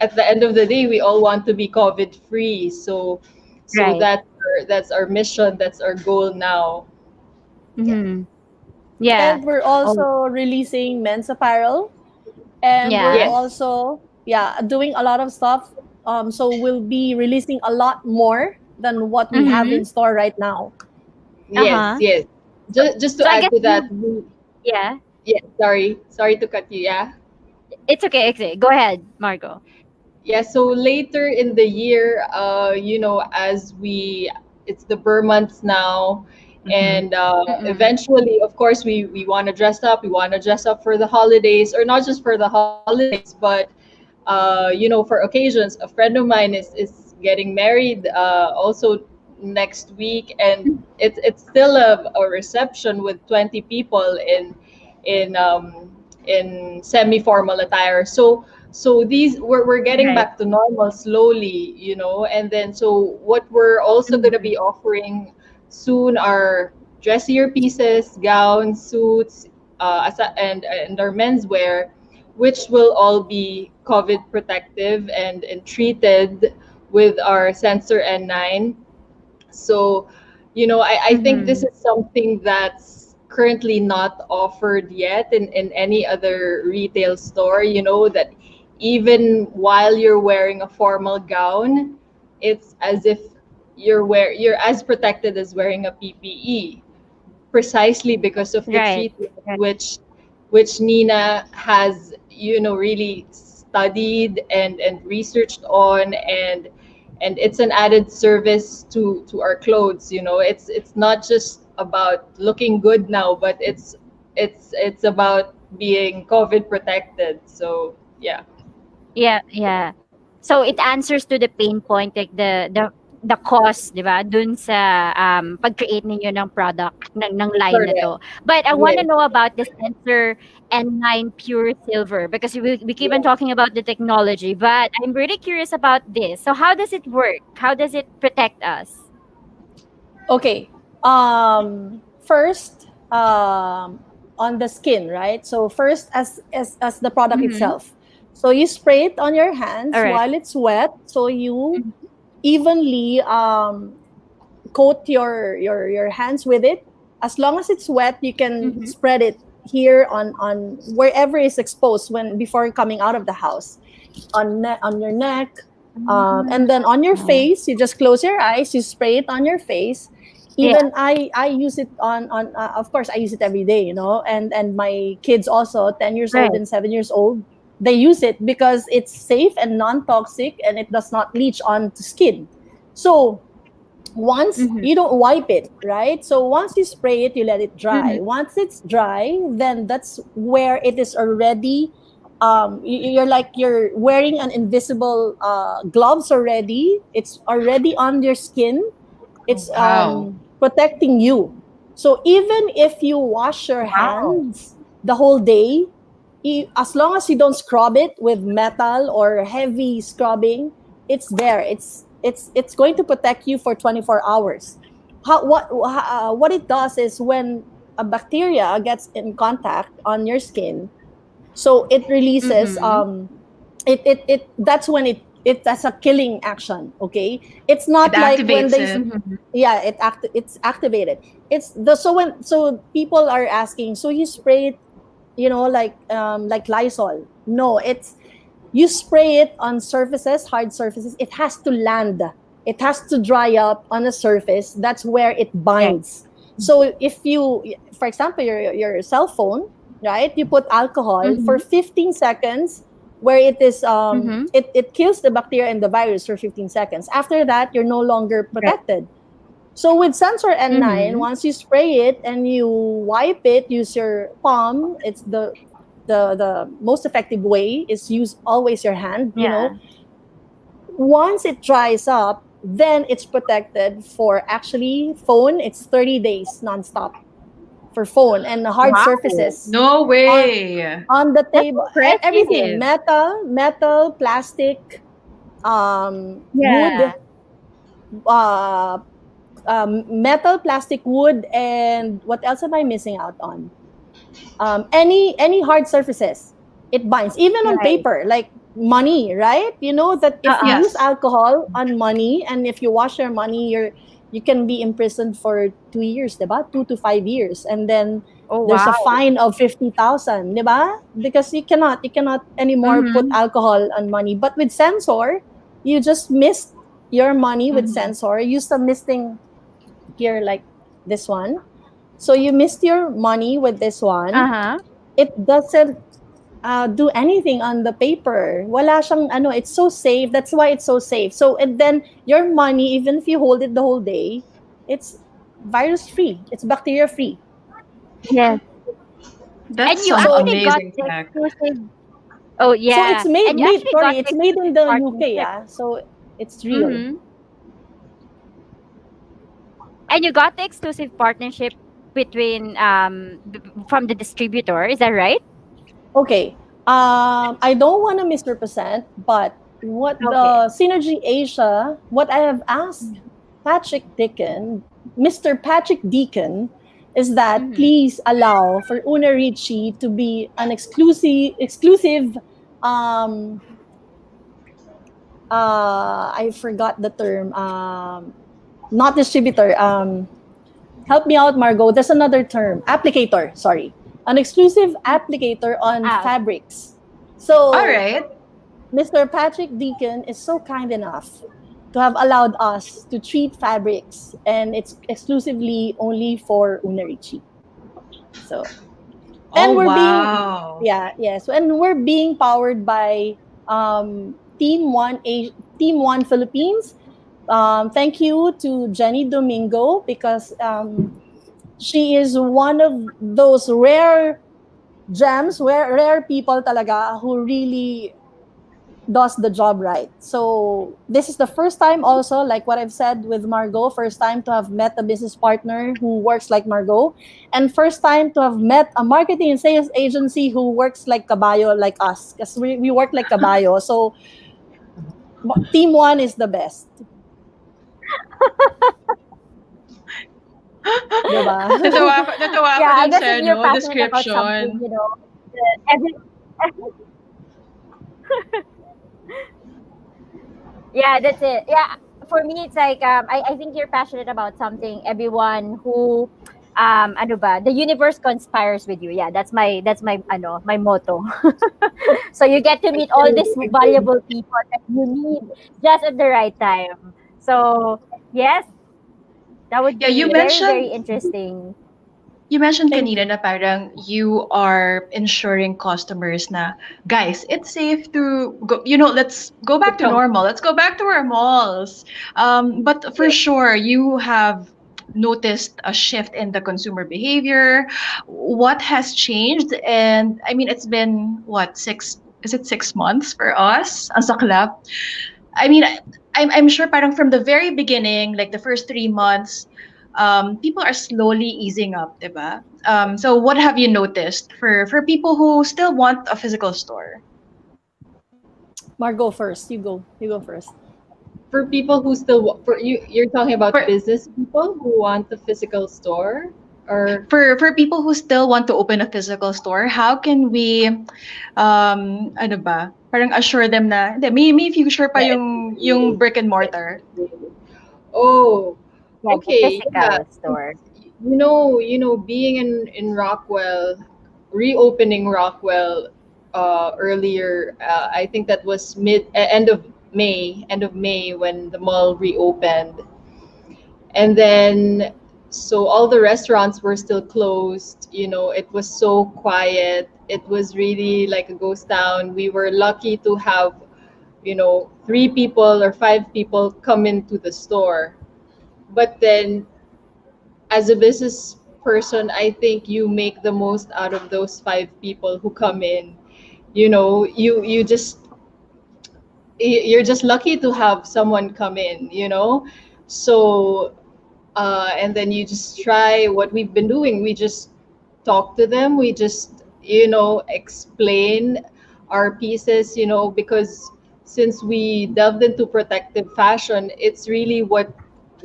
at the end of the day, we all want to be COVID free. So Right. that's our mission. That's our goal now. Yeah. Mhm. Yeah. And we're Oh, also releasing men's apparel, and we're yeah. Yes. also doing a lot of stuff. So we'll be releasing a lot more than what we have in Mhm. store right now. Yes. Uh-huh. Yes. Just to So I add guess to that, you yeah. yeah, sorry to cut you. Yeah. It's okay. It's okay. Go ahead, Margo. Yeah, so later in the year, as it's the Burr months now, Mhm. and Mm-mm. eventually, of course, we want to dress up. We want to dress up for the holidays, or not just for the holidays, but for occasions. A friend of mine is getting married also next week, and it's still a reception with 20 people in semi-formal attire. So these we're getting Right. back to normal slowly, and then so what we're also going to Mhm. be offering soon are dressier pieces, gowns, suits, and our menswear, which will all be COVID protective and treated with our sensor N9. So, I think this Mhm. is something that's currently not offered yet in any other retail store, that even while you're wearing a formal gown, it's as if you're as protected as wearing a PPE, precisely because of the Right. treatment Right. which Nina has, really studied and researched on, and it's an added service to our clothes. It's not just about looking good now, but it's about being COVID protected. So yeah. Yeah, yeah. So it answers to the pain point, like the cost, 'di ba? Dun sa pag-create ninyo ng product ng line na Correct. 'to. But I want to Yes. know about the sensor N9 pure silver, because we keep on Yes. talking about the technology, but I'm really curious about this. So how does it work? How does it protect us? Okay. First, on the skin, right? So first, as the product Mhm. itself. So you spray it on your hands All right. while it's wet. So you Mhm. evenly coat your hands with it. As long as it's wet, you can Mhm. spread it here on wherever is exposed when before coming out of the house, on your neck, and then on your Oh. face. You just close your eyes, you spray it on your face. Yeah. Even I use it on of course I use it every day, and my kids also, 10 years old Right. and 7 years old, they use it because it's safe and non-toxic and it does not leach onto skin. So once Mhm. you don't wipe it, right? So once you spray it, you let it dry. Mhm. Once it's dry, then that's where it is already. You're like you're wearing an invisible gloves already. It's already on your skin. Oh, It's wow. protecting you. So even if you wash your Wow. hands the whole day, as long as you don't scrub it with metal or heavy scrubbing, it's there. It's going to protect you for 24 hours. What it does is when a bacteria gets in contact on your skin, so it releases Mhm. it that's when it that's a killing action. Okay, it's It not like when activates they it. Mhm. yeah it's activated. It's the so people are asking, so you spray it, like Lysol? No, it's you spray it on surfaces, hard surfaces. It has to land. It has to dry up on a surface. That's where it Right. binds. So if you, for example, your cell phone, right? You put alcohol for Mhm. 15 seconds, where it is Mhm. it kills the bacteria and the virus for 15 seconds. After that, you're no longer Right. protected. So with sensor N9, Mhm. once you spray it and you wipe it, use your palm. It's the most effective way is use always your hand. Yeah. Once it dries up, then it's protected for actually phone. It's 30 days nonstop for phone and the hard Wow. surfaces No on way. on the That's table. Everything, impressive. metal, plastic, wood, Yeah. uh, metal, plastic, wood, and what else am I missing out on? Any hard surfaces, it binds. Even on Right. paper, like money, right? You know that if you Uh-uh. use Yes. alcohol on money, and if you wash your money, you can be imprisoned for 2 years, diba? 2 to 5 years, and then Oh, there's a wow. fine of 50,000, diba? Because you cannot anymore put Mhm. alcohol on money. But with sensor, you just mist your money with Hmm. sensor. Use the misting here, like this one. So you missed your money with this one. Uh-huh. It doesn't do anything on the paper. Wala siyang ano, it's so safe. That's why it's so safe. So and then your money, even if you hold it the whole day, it's virus free. It's bacteria free. Yes. And That's you some So actually got amazing the tech. exclusive. Oh, so it's yeah. made And you made actually got sorry, the it's made in exclusive the UK, partnership. yeah. So it's real. Mhm. And you got the exclusive partnership between from the distributor. Is that right? Okay. I don't want to misrepresent, but what Okay. the Synergy Asia, what I have asked Patrick Deacon, Mr. Patrick Deacon, is that Mhm. please allow for Una Ricci to be an exclusive um I forgot the term, not distributor, help me out, Margo. There's another term. Applicator, sorry. An exclusive applicator on Ah, okay. fabrics. All So right. Mr. Patrick Deacon is so kind enough to have allowed us to treat fabrics, and it's exclusively only for Una Ricci. So, and Oh, we're being, wow. yeah, yes, and we're being powered by Team One Philippines. Thank you to Jenny Domingo because she is one of those rare gems, rare people talaga who really does the job right. So this is the first time also, like what I've said with Margo, first time to have met a business partner who works like Margo, and first time to have met a marketing and sales agency who works like Caballo, like us, because we work like Caballo. So Team One is the best. Diba? Natawa ako Yeah, I dun guess sa if you're passionate about something, description. every yeah, that's it. Yeah, for me, it's like I think you're passionate about something. Everyone who, ano ba, the universe conspires with you. Yeah, that's my my motto. So you get to meet all Agree, these agree. valuable people that you need just at the right time. So yes, that would Yeah, be very very interesting. you mentioned Thank kanina you. na parang you are ensuring customers na, guys, it's safe to go, let's go To back to come. normal. Let's go back to our malls. But for Yes. sure, you have noticed a shift in the consumer behavior. What has changed? And I mean, it's been what, is it 6 months for us? Ang saklap. I mean, I'm sure parang from the very beginning, like the first 3 months, people are slowly easing up, diba? So what have you noticed for people who still want a physical store? Margo first. You go first. For people who still for you, you're talking about For business people who want the physical store, or for people who still want to open a physical store, how can we ano ba? Parang assure them na hindi, may future pa yeah, yung brick and mortar. oh, Yeah, the okay, yeah. physical store. Being in Rockwell, reopening Rockwell earlier. I think that was end of May when the mall reopened, and then so all the restaurants were still closed. It was so quiet. It was really like a ghost town. We were lucky to have 3 people or 5 people come into the store, but then as a business person, I think you make the most out of those 5 people who come in. You just you're just lucky to have someone come in. So and then you just try what we've been doing. We just talk to them. We just explain our pieces. Because since we delved into protective fashion, it's really what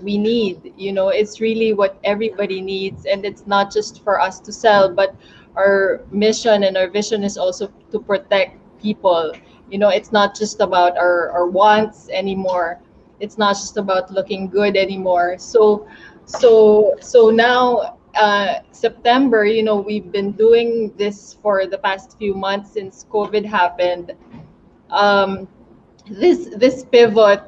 we need. It's really what everybody needs, and it's not just for us to sell, but our mission and our vision is also to protect people. It's not just about our wants anymore. It's not just about looking good anymore. So now, September, we've been doing this for the past few months since COVID happened. um, this pivot,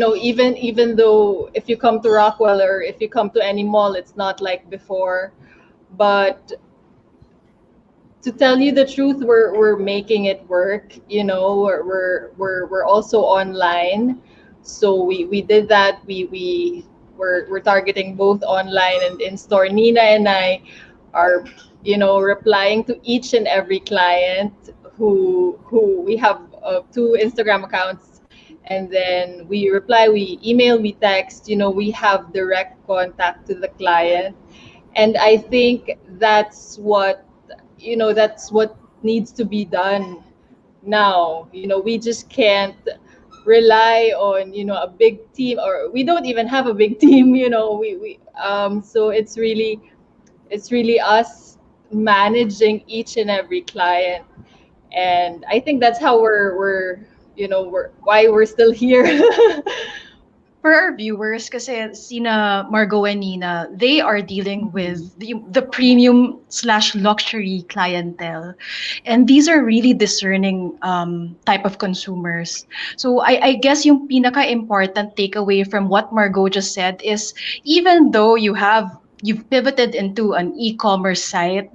even though if you come to Rockwell or if you come to any mall, it's not like before. But to tell you the truth, we're making it work. We're also online, so we did that. We're targeting both online and in store. Nina and I are replying to each and every client who we have 2 Instagram accounts, and then we reply, we email, we text. We have direct contact to the client, and I think that's what needs to be done now. We just can't rely on a big team, or we don't even have a big team. So it's really us managing each and every client, and I think that's how we're why we're still here. For our viewers, kasi sina Margo and Nina, they are dealing with the premium slash luxury clientele. And these are really discerning type of consumers. So I guess yung pinaka-important takeaway from what Margo just said is, even though you've pivoted into an e-commerce site,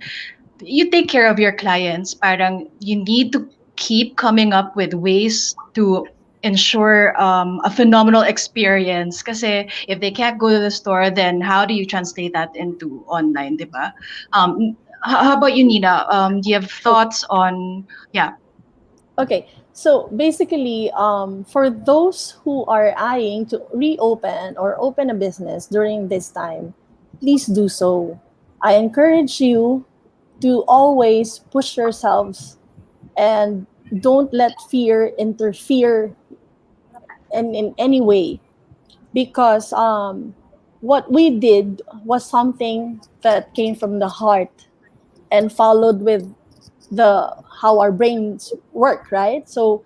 you take care of your clients. Parang you need to keep coming up with ways to ensure a phenomenal experience. Kasi if they can't go to the store, then how do you translate that into online, diba? How about you, Nina? Do you have thoughts on, yeah. Okay, so basically, for those who are eyeing to reopen or open a business during this time, please do so. I encourage you to always push yourselves and don't let fear interfere in any way, because what we did was something that came from the heart and followed with the how our brains work, right? So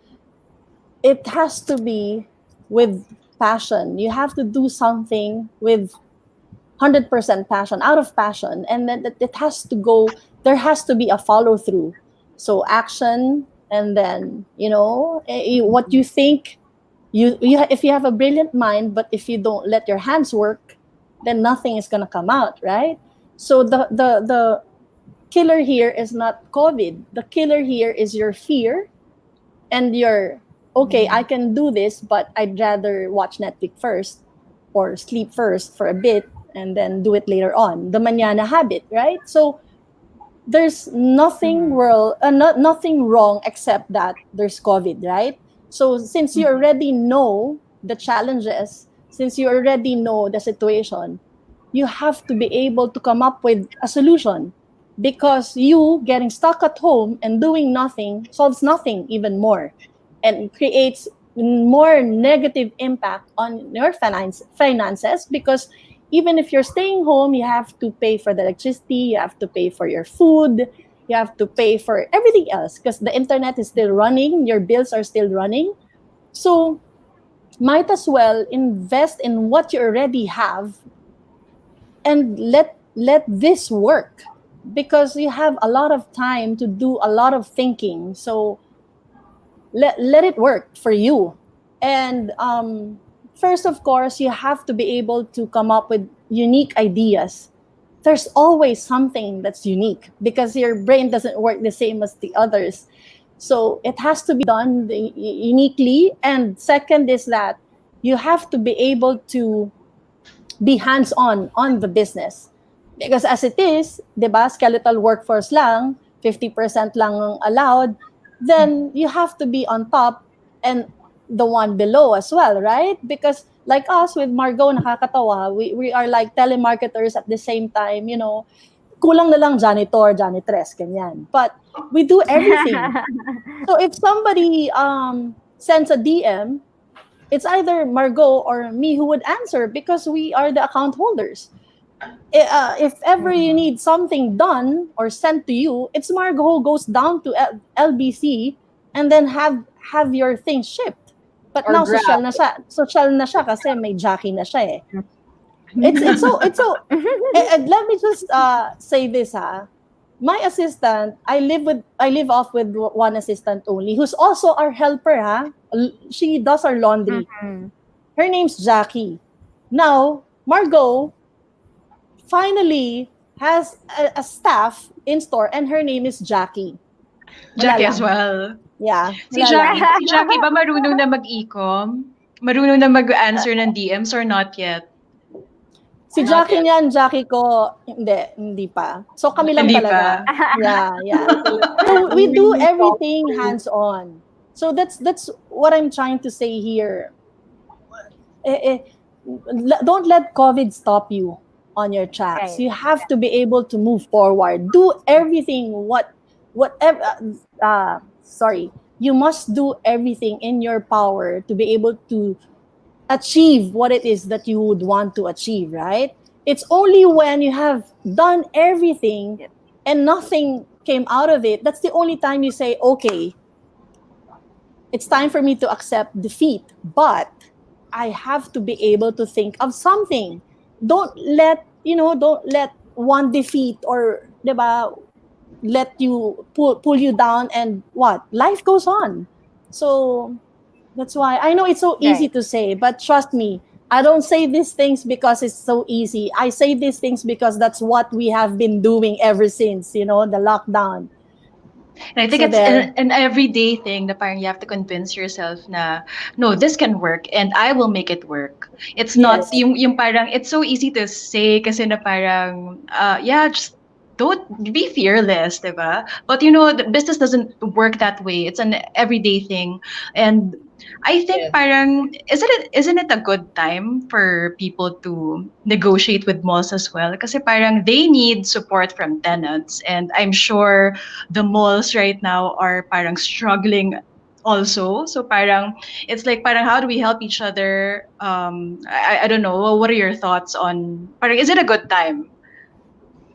it has to be with passion. You have to do something with 100% passion, out of passion, and then it has to go. There has to be a follow through. So action, and then what you think. If you have a brilliant mind, but if you don't let your hands work, then nothing is gonna come out, right? So the killer here is not COVID. The killer here is your fear and your okay, I can do this, but I'd rather watch Netflix first or sleep first for a bit and then do it later on. The manana habit, right? So there's nothing nothing wrong except that there's COVID, right? So since you already know the challenges, since you already know the situation, you have to be able to come up with a solution, because you getting stuck at home and doing nothing solves nothing even more and creates more negative impact on your finances, because even if you're staying home, you have to pay for the electricity, you have to pay for your food, you have to pay for everything else because the internet is still running, your bills are still running. So might as well invest in what you already have and let this work, because you have a lot of time to do a lot of thinking. So let it work for you. And first, of course, you have to be able to come up with unique ideas. There's always something that's unique because your brain doesn't work the same as the others. So it has to be done uniquely. And second is that you have to be able to be hands-on on the business. Because as it is, diba, skeletal workforce lang, 50% lang allowed, then you have to be on top and the one below as well, right? Because like us with Margo, nakakatawa, we are like telemarketers at the same time, kulang na lang janitor, janitress, ganyan. But we do everything. So if somebody sends a DM, it's either Margo or me who would answer because we are the account holders. If ever you need something done or sent to you, it's Margo who goes down to LBC and then have your thing shipped. But Or now Grab. social na siya kasi may Jackie na siya eh. It's so let me just say this my assistant, I live off with one assistant only, who's also our helper she does our laundry. Her name's Jackie. Now Margo finally has a staff in store and her name is Jackie. Jackie Wala as lang. well. Yeah. Si wala lang. Jackie ba marunong na mag-ecom? Marunong na mag-answer ng DMs or not yet? Si Jackie niyan, Jackie ko, hindi pa. So kami lang Hindi talaga. pa. Yeah. So we do everything hands-on. So that's what I'm trying to say here. Don't let COVID stop you on your tracks. Right. You have to be able to move forward. Do everything whatever you must do everything in your power to be able to achieve what it is that you would want to achieve, right? It's only when you have done everything and nothing came out of it, that's the only time you say, okay, it's time for me to accept defeat, but I have to be able to think of something. Don't let one defeat or diba, let you pull you down, and what life goes on. So that's why I know it's so easy Right. to say, but trust me, I don't say these things because it's so easy. I say these things because that's what we have been doing ever since the lockdown. And I think So it's there. an everyday thing that parang you have to convince yourself na, no, this can work and I will make it work. It's not Yes. yung parang, it's so easy to say kasi na parang, just don't be fearless, diba? But the business doesn't work that way. It's an everyday thing. And I think Yes. parang, isn't it a good time for people to negotiate with malls as well? Kasi parang they need support from tenants. And I'm sure the malls right now are parang struggling also. So parang it's like parang how do we help each other? I don't know. What are your thoughts on parang is it a good time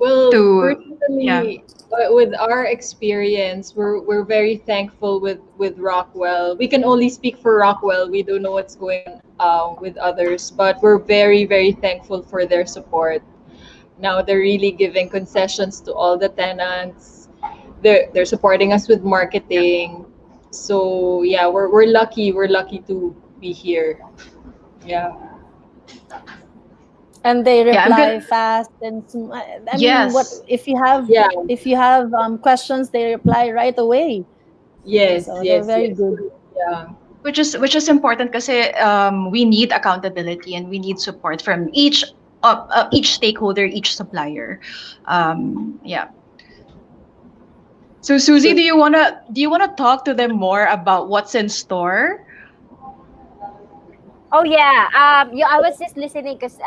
Well, to yeah. personally, with our experience, we're very thankful with Rockwell. We can only speak for Rockwell. We don't know what's going on with others, but we're very very thankful for their support. Now they're really giving concessions to all the tenants. They're supporting us with marketing. So yeah, we're lucky. We're lucky to be here. Yeah. And they Yeah, I'm reply gonna fast and I mean, what yes. Yeah. if you have questions, they reply right away. Yes. So they're Yes. very Yes. good. Yeah. Which is important kasi we need accountability and we need support from each stakeholder, each supplier. Yeah. So Susie, So do you wanna talk to them more about what's in store? Oh yeah. Yeah, I was just listening because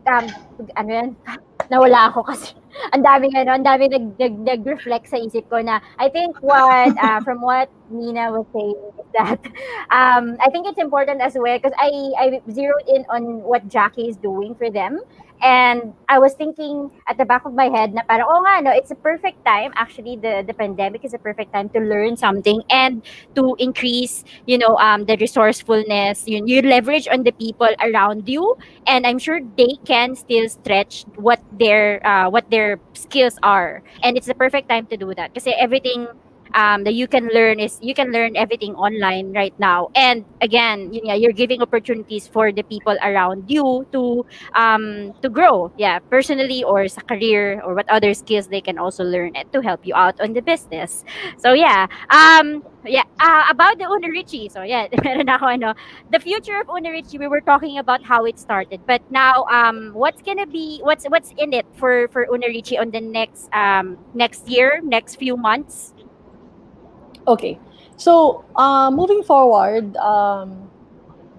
ano yan? Nawala ako kasi ang daming nag-reflect sa isip ko na I think what from what Nina was saying is that I think it's important as well because I zeroed in on what Jackie is doing for them. And I was thinking at the back of my head na parang, oh nga, no, it's a perfect time. Actually, the pandemic is a perfect time to learn something and to increase, the resourcefulness. You leverage on the people around you, and I'm sure they can still stretch what their skills are, and it's the perfect time to do that because everything that you can learn everything online right now. And again, you're giving opportunities for the people around you to grow, yeah, personally or sa career or what other skills they can also learn it to help you out on the business. So yeah, about the Una Ricci. So yeah, meron ako the future of Una Ricci. We were talking about how it started, but now what's in it for Una Ricci on the next year, next few months? Okay. So moving forward,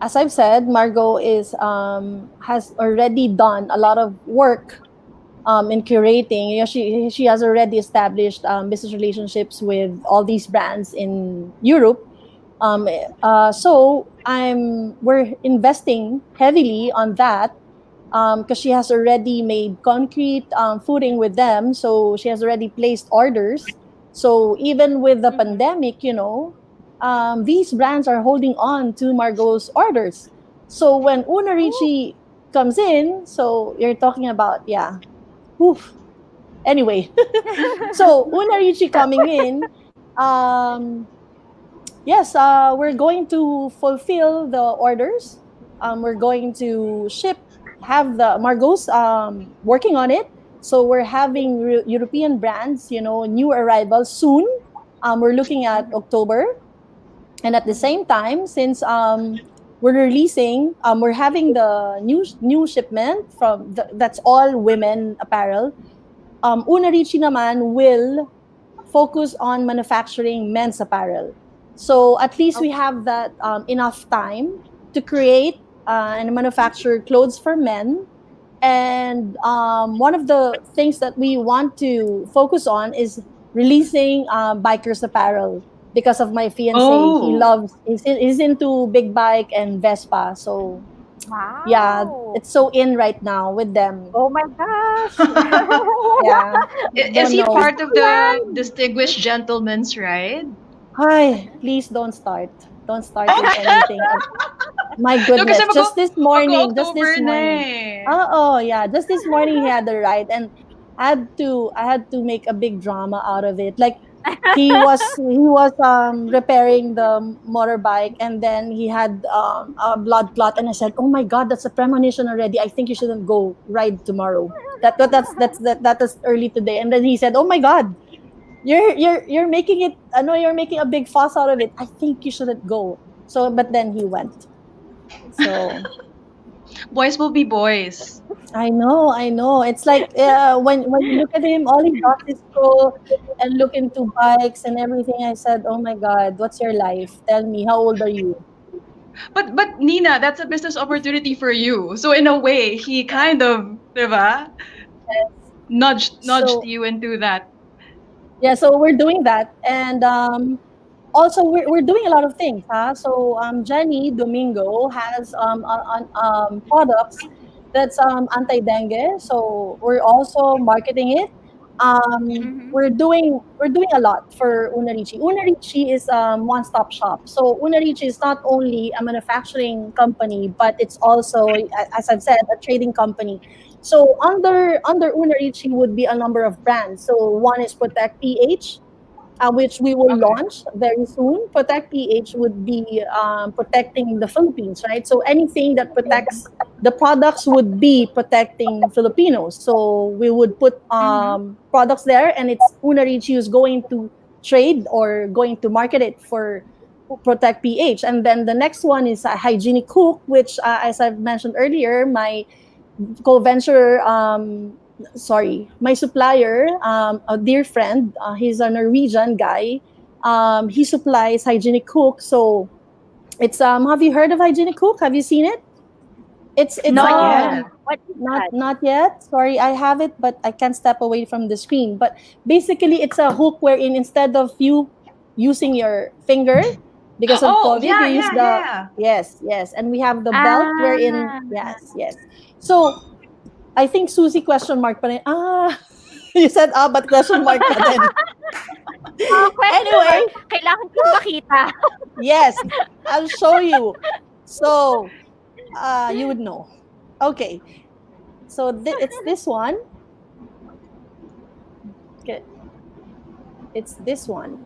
as I've said, Margot is has already done a lot of work in curating. She has already established business relationships with all these brands in Europe. So we're investing heavily on that because she has already made concrete footing with them. So she has already placed orders. So even with the Mhm. pandemic, these brands are holding on to Margot's orders. So when Una Oh. Ricci comes in, so you're talking about, yeah, oof. Anyway, so Una Ricci coming in, um, yes, we're going to fulfill the orders. We're going to have the Margot's working on it. So we're having European brands, new arrivals soon. We're looking at Mhm. October. And at the Mhm. same time, since we're releasing, we're having the new shipment that's all women apparel. Una Ricci naman will focus on manufacturing men's apparel. So at least we Okay. have that enough time to create and manufacture clothes for men. And one of the things that we want to focus on is releasing bikers apparel because of my fiance. Oh. He's into big bike and Vespa. So yeah, Wow. it's so in right now with them. Oh my gosh. Yeah, Is don't he know. part of the distinguished gentlemen's ride? Hi, please don't start. Don't start with anything. My No, kasi goodness, just mag-October this na morning. eh. Oh yeah, just this morning he had the ride, and I had to make a big drama out of it. Like he was repairing the motorbike, and then he had a blood clot, and I said, "Oh my God, that's a premonition already. I think you shouldn't go ride tomorrow. That is early today." And then he said, "Oh my God, you're making it. I know you're making a big fuss out of it. I think you shouldn't go." So, but then he went. So Boys will be boys. I know. It's like when you look at him, all he does is go and look into bikes and everything. I said, "Oh my God, what's your life? Tell me, how old are you?" But Nina, that's a business opportunity for you. So in a way, he kind of, diba, nudged So you into that. yeah, so we're doing that, and also we're doing a lot of things, huh? So Jenny Domingo has products that's anti-dengue, so we're also marketing it. We're doing a lot for Una Ricci. Una Ricci is one-stop shop. So Una Ricci is not only a manufacturing company, but it's also, as I've said, a trading company. So under Una Ricci would be a number of brands. So one is Protect PH, which we will Okay. launch very soon. Protect PH would be protecting the Philippines, right? So anything that protects the products would be protecting Filipinos. So we would put products there, and it's Una Ricci who's going to trade or going to market it for Protect PH. And then the next one is Hygienic Cook, which, as I've mentioned earlier, my co-venture my supplier, a dear friend, he's a Norwegian guy. He supplies Hygienic Cook. So it's have you heard of Hygienic Cook? Have you seen it? It's Not No. yet. What is not that? not yet. Sorry, I have it, but I can't step away from the screen. But basically, it's a hook wherein instead of you using your finger because of Oh, COVID, yeah, you use yeah, the yeah. yes, and we have the belt wherein Ah. yes. So I think Susie question mark pa rin. You said but question mark pa din. Oh, question Anyway, mark. Kailangan kong makita. yes, I'll show you. So, you would know. Okay, so it's this one. Okay, it's this one.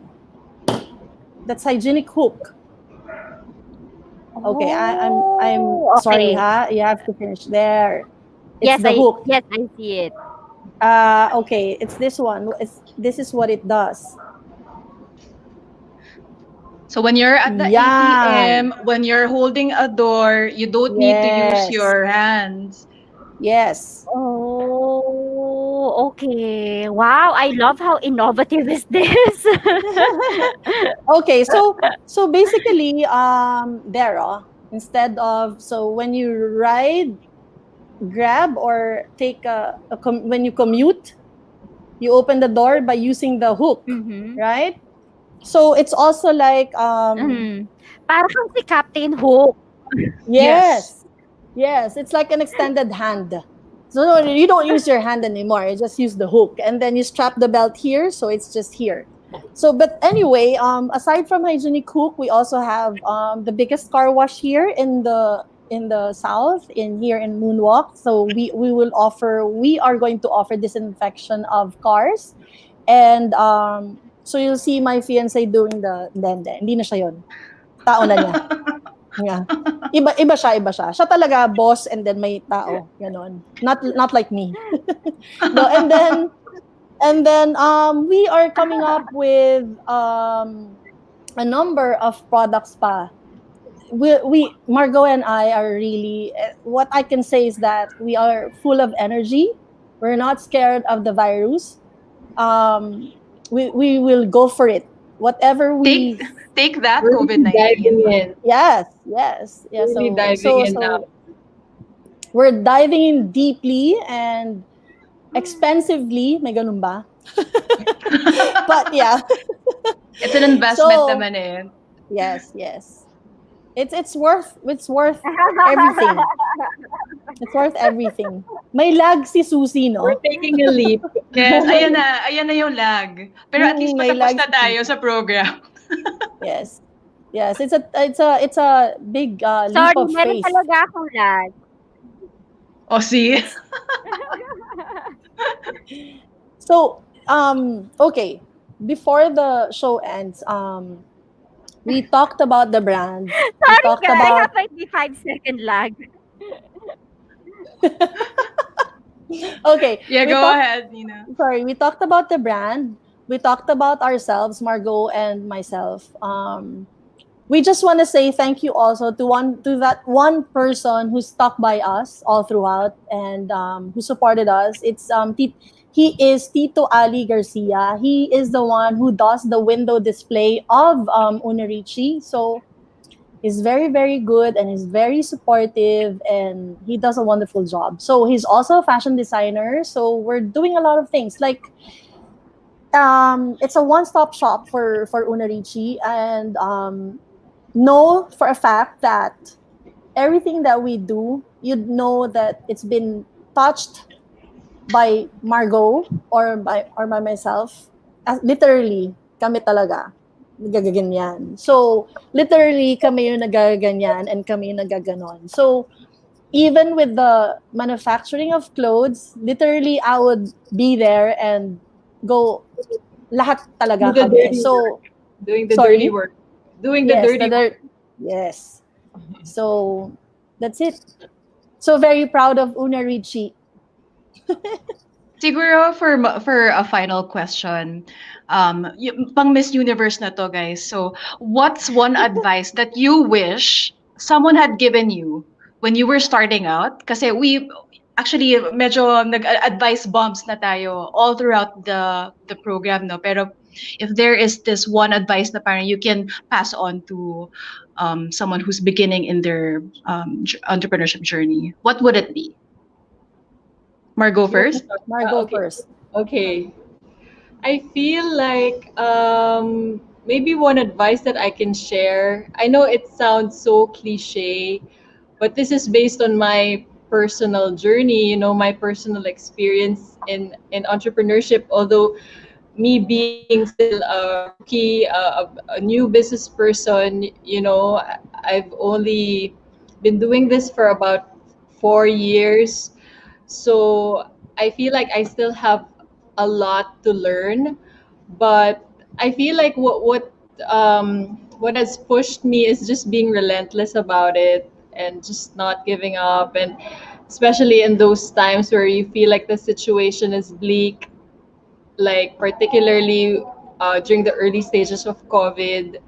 That's Hygienic Hook. Okay, I'm sorry, Okay. huh? You have to finish there. It's Yes, the hook. I see it. Okay, it's this one. This is what it does. So when you're at the Yan. ATM, when you're holding a door, you don't need to use Yes. your hands. Yes. Oh, okay. Wow, I love how innovative is this. Okay, so basically, there, instead of, so when you ride, grab, or take when you commute, you open the door by using the hook, Mhm. right? So it's also like Parang kang si Captain Hook. Yes. yes, it's like an extended hand. So no, you don't use your hand anymore. You just use the hook, and then you strap the belt here, so it's just here. So, but anyway, aside from Hygienic Hook, we also have the biggest car wash here in the south, in here in Moonwalk. So we are going to offer disinfection of cars, and so you'll see my fiance doing the hindi na siya yun. Tao na niya. Yeah. Iba siya. Siya talaga boss, and then may tao, ganon. Not like me. No, and then we are coming up with a number of products pa. We Margo and I are really, what I can say is that we are full of energy. We're not scared of the virus. We will go for it. Whatever Take we take that, We're really diving COVID-19. in. yes. Yeah, Really so diving in now. we're diving in deeply and expensively, may ganun ba? But yeah. It's an investment So, naman eh. yes. It's worth everything. It's worth everything. May lag si Susie, no? We're taking a leap. Yes, ayan na yung lag. Pero at least May patapos lag na si tayo Susie. sa program. Yes. It's a big leap Sorry, of meron faith. talaga akong lag. O see? So, okay. Before the show ends, we talked about the brand. We Sorry, talked guys. I about have like the 5-second lag. okay. Yeah, we go talked ahead, Nina. Sorry, we talked about the brand. We talked about ourselves, Margo and myself. We just want to say thank you also to that one person who stuck by us all throughout and who supported us. He is Tito Ali Garcia. He is the one who does the window display of Una Ricci. So he's very, very good, and he's very supportive, and he does a wonderful job. So he's also a fashion designer. So we're doing a lot of things. Like It's a one-stop shop for Una Ricci, and know for a fact that everything that we do, you'd know that it's been touched by Margo or by myself. Literally, kami talaga nagaganyan. So, literally, kami yung nagaganyan and kami yung nagaganon. So, even with the manufacturing of clothes, literally, I would be there and go, lahat talaga Do the kami. dirty So, work. Doing the sorry? dirty work. Doing the Yes, dirty work. yes. So, that's it. So, very proud of Una Ricci. Siguro for a final question, pang Miss Universe na to, guys. So, what's one advice that you wish someone had given you when you were starting out? Kasi we actually medyo nag-advice bombs na tayo all throughout the program, no? Pero if there is this one advice na parang you can pass on to someone who's beginning in their entrepreneurship journey, what would it be? Margo first? Margo Okay. first. Okay. I feel like maybe one advice that I can share. I know it sounds so cliche, but this is based on my personal journey, my personal experience in entrepreneurship. Although me being still a rookie, a new business person, I've only been doing this for about 4 years. So I feel like I still have a lot to learn, but I feel like what has pushed me is just being relentless about it and just not giving up, and especially in those times where you feel like the situation is bleak, like particularly during the early stages of COVID,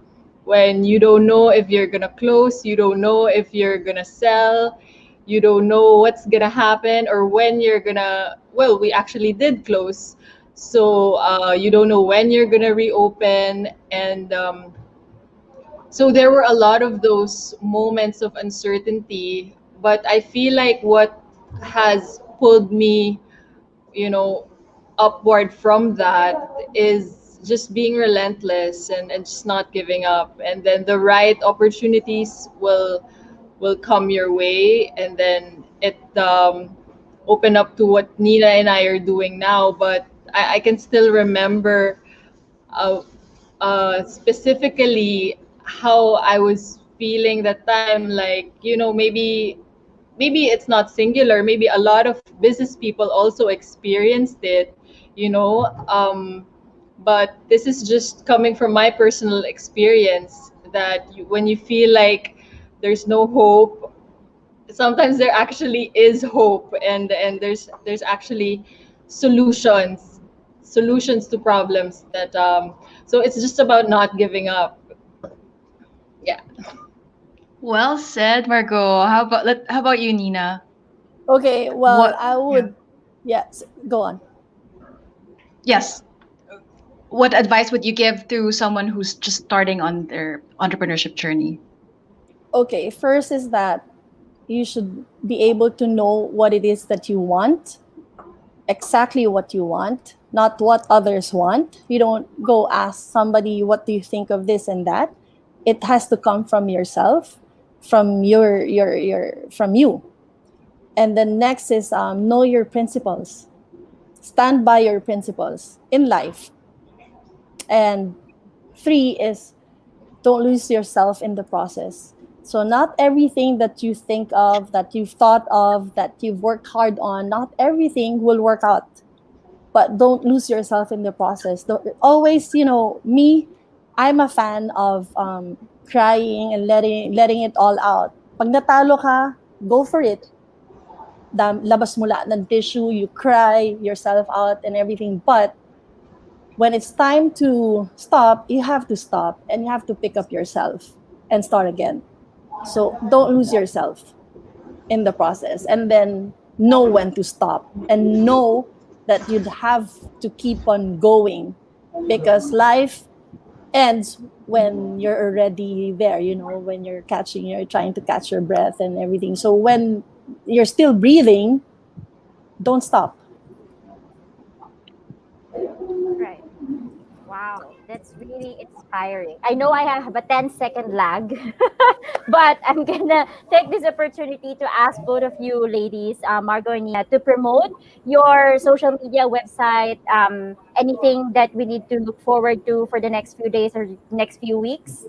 when you don't know if you're gonna close, you don't know if you're gonna sell, you don't know what's gonna happen or when you're gonna. Well, we actually did close, so you don't know when you're gonna reopen, and so there were a lot of those moments of uncertainty. But I feel like what has pulled me, you know, upward from that is just being relentless and just not giving up. And then the right opportunities will come your way, and then it open up to what Nina and I are doing now. But I can still remember uh, specifically how I was feeling that time. Like, maybe it's not singular, maybe a lot of business people also experienced it, but this is just coming from my personal experience, that when you feel like there's no hope, sometimes there actually is hope, and there's actually solutions to problems, that so it's just about not giving up. Yeah. Well said, Margo. How about you, Nina? Okay, well, What? I Yeah. would, yes, go on. Yes. What advice would you give to someone who's just starting on their entrepreneurship journey? Okay, first is that you should be able to know what it is that you want, exactly what you want, not what others want. You don't go ask somebody, what do you think of this and that. It has to come from yourself, from from you. And then next is know your principles. Stand by your principles in life. And three is don't lose yourself in the process. So not everything that you think of, that you've thought of, that you've worked hard on, not everything will work out. But don't lose yourself in the process. Always, me, I'm a fan of crying and letting it all out. Pag natalo ka, go for it. Labas mo lahat ng tissue, you cry yourself out and everything. But when it's time to stop, you have to stop and you have to pick up yourself and start again. So don't lose yourself in the process, and then know when to stop and know that you'd have to keep on going, because life ends when you're already there, when you're trying to catch your breath and everything. So when you're still breathing, don't stop. Right. That's really inspiring. I know I have a 10-second lag, but I'm gonna take this opportunity to ask both of you ladies, Margo and Nina, to promote your social media website, anything that we need to look forward to for the next few days or next few weeks.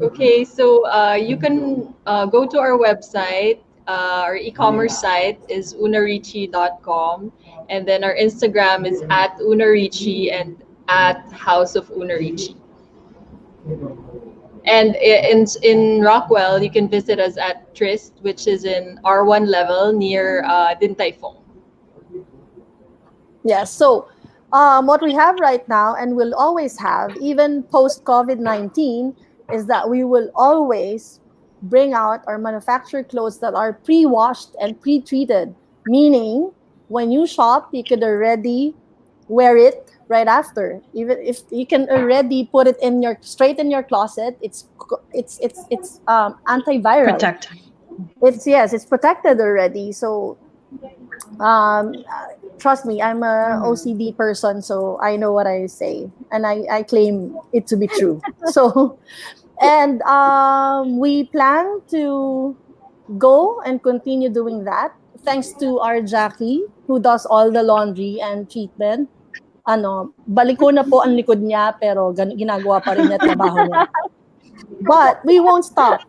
Okay, so you can go to our website. Our e-commerce site is unaricci.com, and then our Instagram is at Una Ricci and at House of Una Ricci. And in Rockwell, you can visit us at Trist, which is in R1 level near Din Tai Fung. Yes. So, what we have right now, and will always have, even post COVID-19, is that we will always bring out or manufacture clothes that are pre-washed and pre-treated. Meaning, when you shop, you could already wear it right after. Even if you can already put it in your straight in your closet, it's antiviral. Protect. It's protected already. So um, trust me, I'm a OCD person, so I know what I say, and I claim it to be true. So, and we plan to go and continue doing that. Thanks to our Jackie, who does all the laundry and treatment. Baliko na po ang likod niya, pero ginagawa pa rin niya trabaho niya. But we won't stop.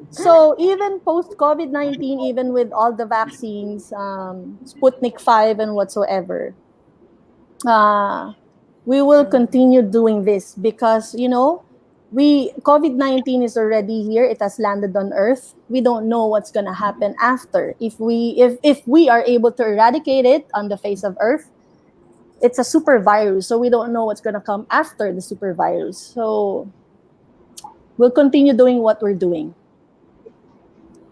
So even post COVID-19, even with all the vaccines, Sputnik 5 and whatsoever, we will continue doing this because, COVID-19 is already here. It has landed on Earth. We don't know what's going to happen after. If we are able to eradicate it on the face of Earth, it's a super virus. So we don't know what's going to come after the super virus. So we'll continue doing what we're doing.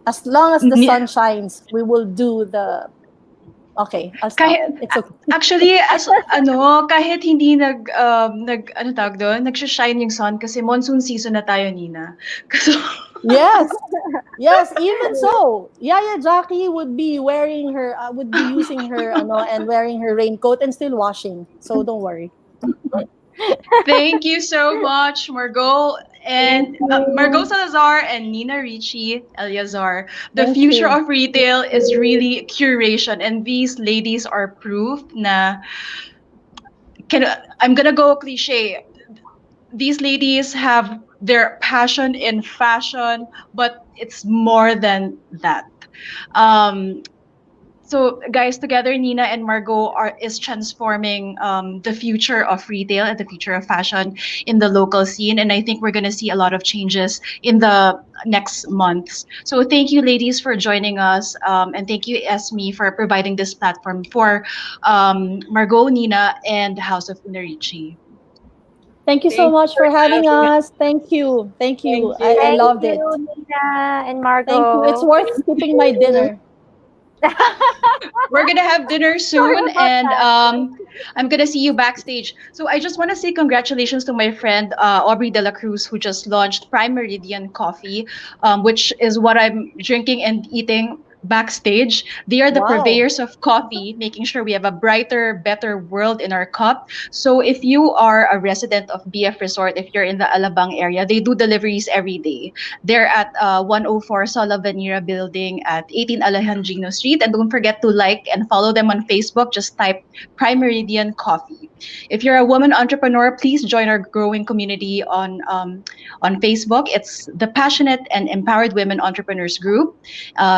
As long as the sun shines, we will do the... Okay, I'll stop. It's okay. Actually, kahit hindi nagsha-shine yung sun kasi monsoon season na tayo, Nina. Yes, even so, Yaya Jackie would be wearing her, would be using her, and wearing her raincoat and still washing. So don't worry. Thank you so much, Margo and Margaux Salazar and Una Ricci Eleazar. The Thank future you. of retail is really curation, and these ladies are proof na. I'm gonna go cliche. These ladies have their passion in fashion, but it's more than that. So guys, together Nina and Margo is transforming the future of retail and the future of fashion in the local scene, and I think we're gonna see a lot of changes in the next months. So thank you, ladies, for joining us, and thank you, ESME, for providing this platform for Margo, Nina, and House of Una Ricci. Thank you so much for having us. Thank you. I Thank loved you, it. Nina and Margo. Thank you. It's worth skipping my dinner. We're gonna have dinner Sorry soon, about and that. I'm gonna see you backstage. So I just want to say congratulations to my friend Aubrey De La Cruz, who just launched Prime Meridian Coffee, which is what I'm drinking and eating backstage. They are the Wow. purveyors of coffee, making sure we have a brighter, better world in our cup. So if you are a resident of BF Resort, if you're in the Alabang area, they do deliveries every day. They're at 104 Sola Venera building at 18 Alejandrino Street. And don't forget to like and follow them on Facebook. Just type Prime Meridian Coffee. If you're a woman entrepreneur, please join our growing community on Facebook. It's the Passionate and Empowered Women Entrepreneurs Group.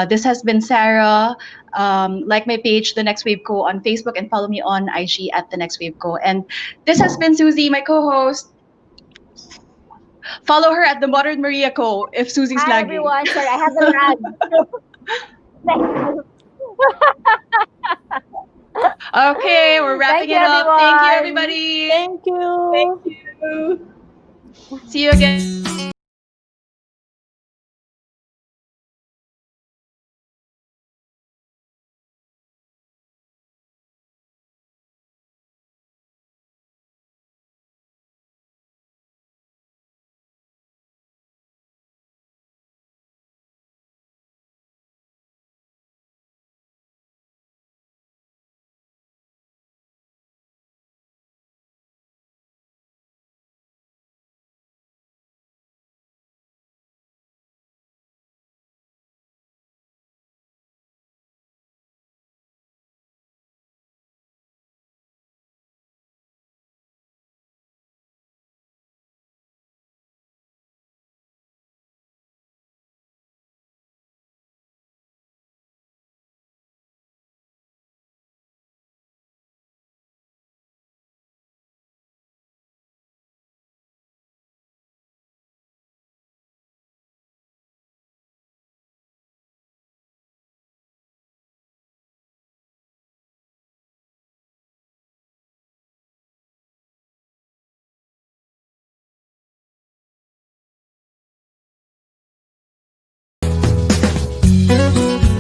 This has been Sarah. Like my page, The Next Wave Co. on Facebook, and follow me on IG at The Next Wave Co. And this has been Suzie, my co-host. Follow her at The Modern Maria Co. if Susie's Hi, lagging. everyone. Sorry, I have a lag. Okay, we're wrapping Thank it you, up. Thank you, everyone. everybody. Thank you. Thank you. See you again.